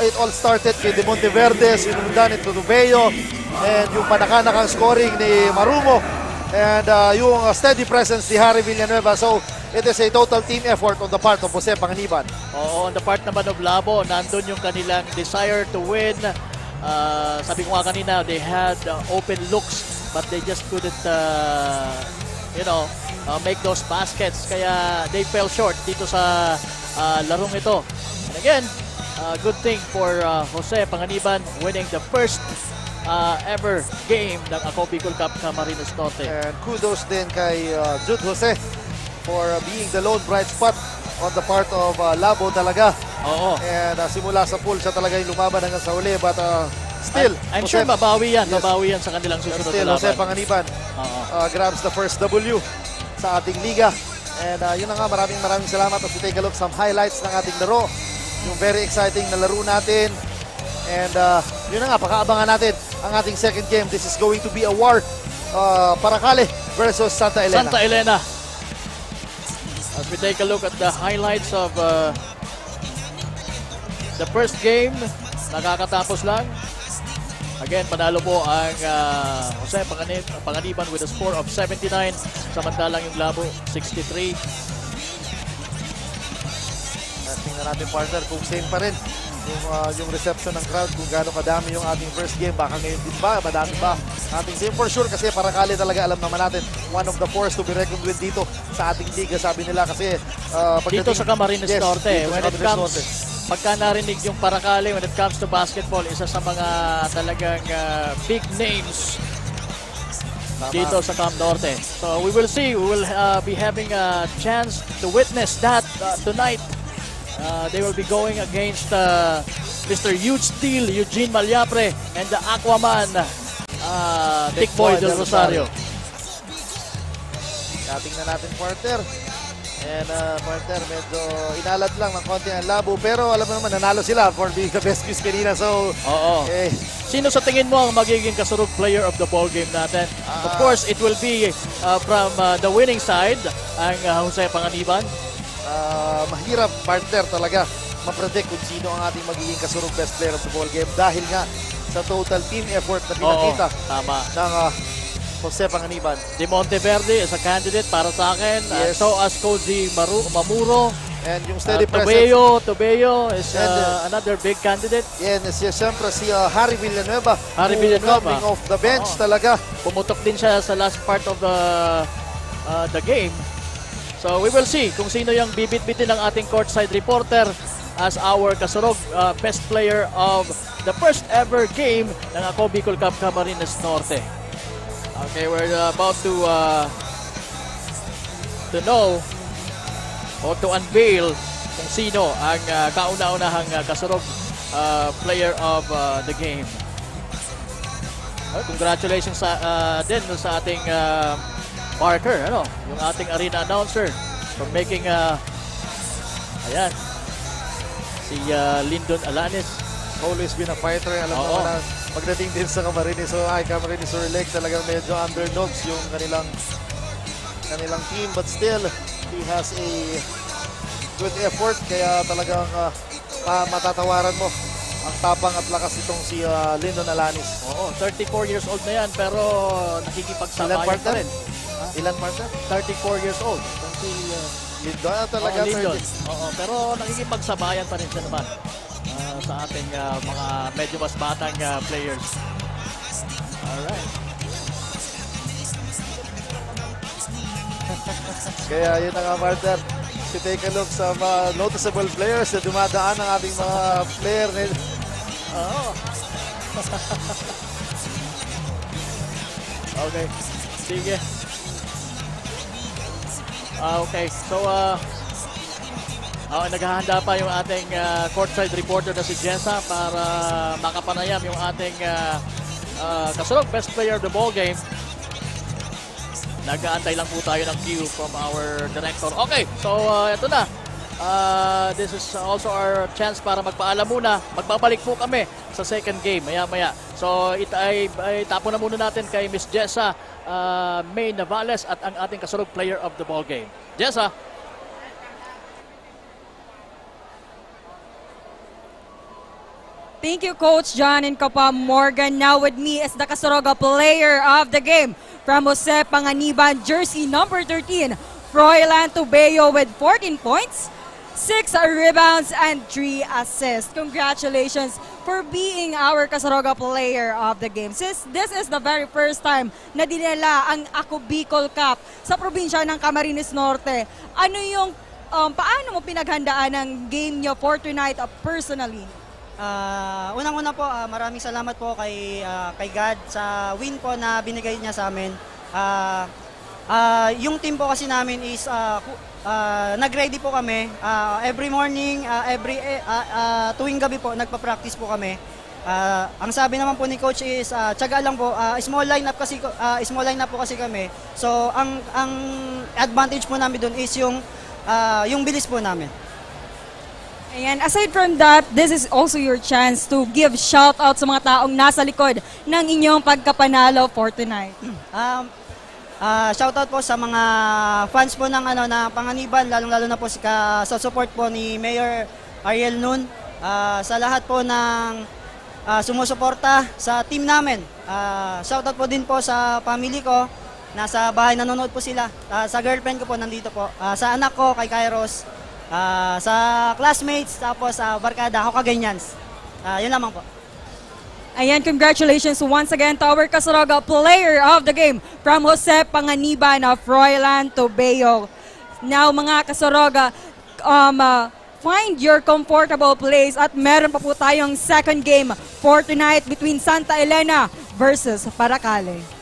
It all started with the Monteverde, sinundan ito Tubeo, and yung panakanakang scoring ni Marumo, and yung steady presence ni Harry Villanueva. So, it is a total team effort on the part of Jose Panganiban. Oo, on the part naman of Labo, nandun yung kanilang desire to win. Sabi ko nga kanina, they had open looks but they just couldn't, make those baskets. Kaya they fell short dito sa larong ito. And again, good thing for Jose Panganiban winning the first ever game ng Ako Bicol Cup Camarines Norte. And kudos din kay Jude Jose for being the lone bright spot on the part of Labo talaga. Oo. And simula sa pool siya talaga yung lumaban hanggang sa uli, but still, I'm sure mabawi yan. Mabawi yan sa kanilang susunod na laban. Jose Panganiban grabs the first W sa ating liga. And yun na nga, maraming salamat. As we take a look some highlights ng ating laro. Yung very exciting na laro natin. And yun na nga, pakaabangan natin ang ating second game. This is going to be a war. Paracale versus Santa Elena. Santa Elena. As we take a look at the highlights of the first game, nakakatapos lang. Again, panalo po ang Jose Panganiban with a score of 79. Samantalang yung Labo, 63. Tingnan natin, partner, kung same pa rin yung reception ng crowd, kung gaano kadami yung ating first game. Baka ngayon din ba? Madami ba? Ating same for sure kasi Paracale talaga, alam naman natin, one of the force to be reckoned with dito sa ating liga. Sabi nila kasi dito sa Camarines Norte, when it comes, pagka narinig yung Paracale, when it comes to basketball, isa sa mga talagang big names dito sa Cam Norte. So we will see, we will be having a chance to witness that tonight. They will be going against Mr. Huge Steel, Eugene Malyapre, and the Aquaman, Dick Boy Del Rosario. Tingnan natin partner. And partner, medyo inalad lang ng konti ang labo. Pero alam mo naman, nanalo sila for being the best quiz kanina. So, Oo. Sino sa tingin mo ang magiging kasurug player of the ball game natin? Of course, it will be from the winning side, ang Jose Panganiban. Mahirap partner talaga ma-predict kung sino ang ating magiging kasurug best player of the ball game dahil nga sa total team effort na pinakita ng Jose Panganiban. De Monteverde is a candidate para sa akin. Yes. So as Koji Mamuro. And yung steady presence. Tobeo is another big candidate. Yan, siyempre si Harry Villanueva. Harry Villanueva. Coming off the bench talaga. Pumutok din siya sa last part of the game. So we will see kung sino yung bibit-bitin ng ating courtside reporter as our kasurog best player of the first ever game ng Ako Bicol Cup Camarines Norte. Okay, we're about to know o to unveil kung sino ang kauna-unahang kasurog player of the game. Congratulations din sa ating Parker, yung ating arena announcer for making ayan, si Lyndon Alanis. Always been a fighter. Alam mo na pagdating din sa Camarines, Camarines Orleg talagang medyo underdogs yung kanilang team, but still he has a good effort, kaya talagang matatawaran mo ang tapang at lakas itong si Lyndon Alanis. 34 years old na yan pero nakikipagsabayan pa rin. Ilan partner? 34 years old. Si Lyndon talaga. Lyndon. Pero nakikipagsabayan pa rin siya naman sa ating mga medyo mas batang players. Alright. Kaya yun na nga partner. To take a look sa mga noticeable players na dumadaan ng ating mga player. Okay. Sige. Okay. So, naghahanda pa yung ating courtside reporter na si Jessa para makapanayam yung ating kasurog best player of the ball game. Nag-aantay lang po tayo ng cue from our director. Okay, so ito na. This is also our chance para magpaalam muna. Magbabalik po kami sa second game maya-maya. So tapo na muna natin kay Miss Jessa May Navales at ang ating kasurog player of the ball game. Jessa. Thank you, Coach John and Kapa Morgan. Now with me is the Kasoroga player of the game from Jose Panganiban, jersey number 13, Froilan Tobeo with 14 points, 6 rebounds, and 3 assists. Congratulations for being our Kasoroga player of the game. Since this is the very first time na dinala ang Ako Bicol Cup sa probinsya ng Camarines Norte, ano yung, paano mo pinaghandaan ang game niyo for tonight personally? Unang-una po, maraming salamat po kay God sa win po na binigay niya sa amin. Yung team po kasi namin is nag-ready po kami. Every morning, tuwing gabi po, nagpa-practice po kami. Ang sabi naman po ni coach is tiyaga lang po, small lineup po kasi kami. So ang advantage po namin doon is yung bilis po namin. And aside from that, this is also your chance to give shout-out sa mga taong nasa likod ng inyong pagkapanalo for tonight. Shoutout po sa mga fans po ng Panganiban, lalong-lalo na po sa support po ni Mayor Ariel Nun. Sa lahat po ng sumusuporta sa team namin. Shoutout po din po sa family ko. Nasa bahay nanonood po sila. Sa girlfriend ko po nandito po. Sa anak ko kay Kairos. Sa classmates, tapos sa barkada, ako kaganyans. Yun lamang po. Ayan, congratulations once again to our Kasoroga player of the game from Jose Panganiban of Froilan Tobeo. Now mga Kasoroga, find your comfortable place at meron pa po tayong second game for tonight between Santa Elena versus Paracale.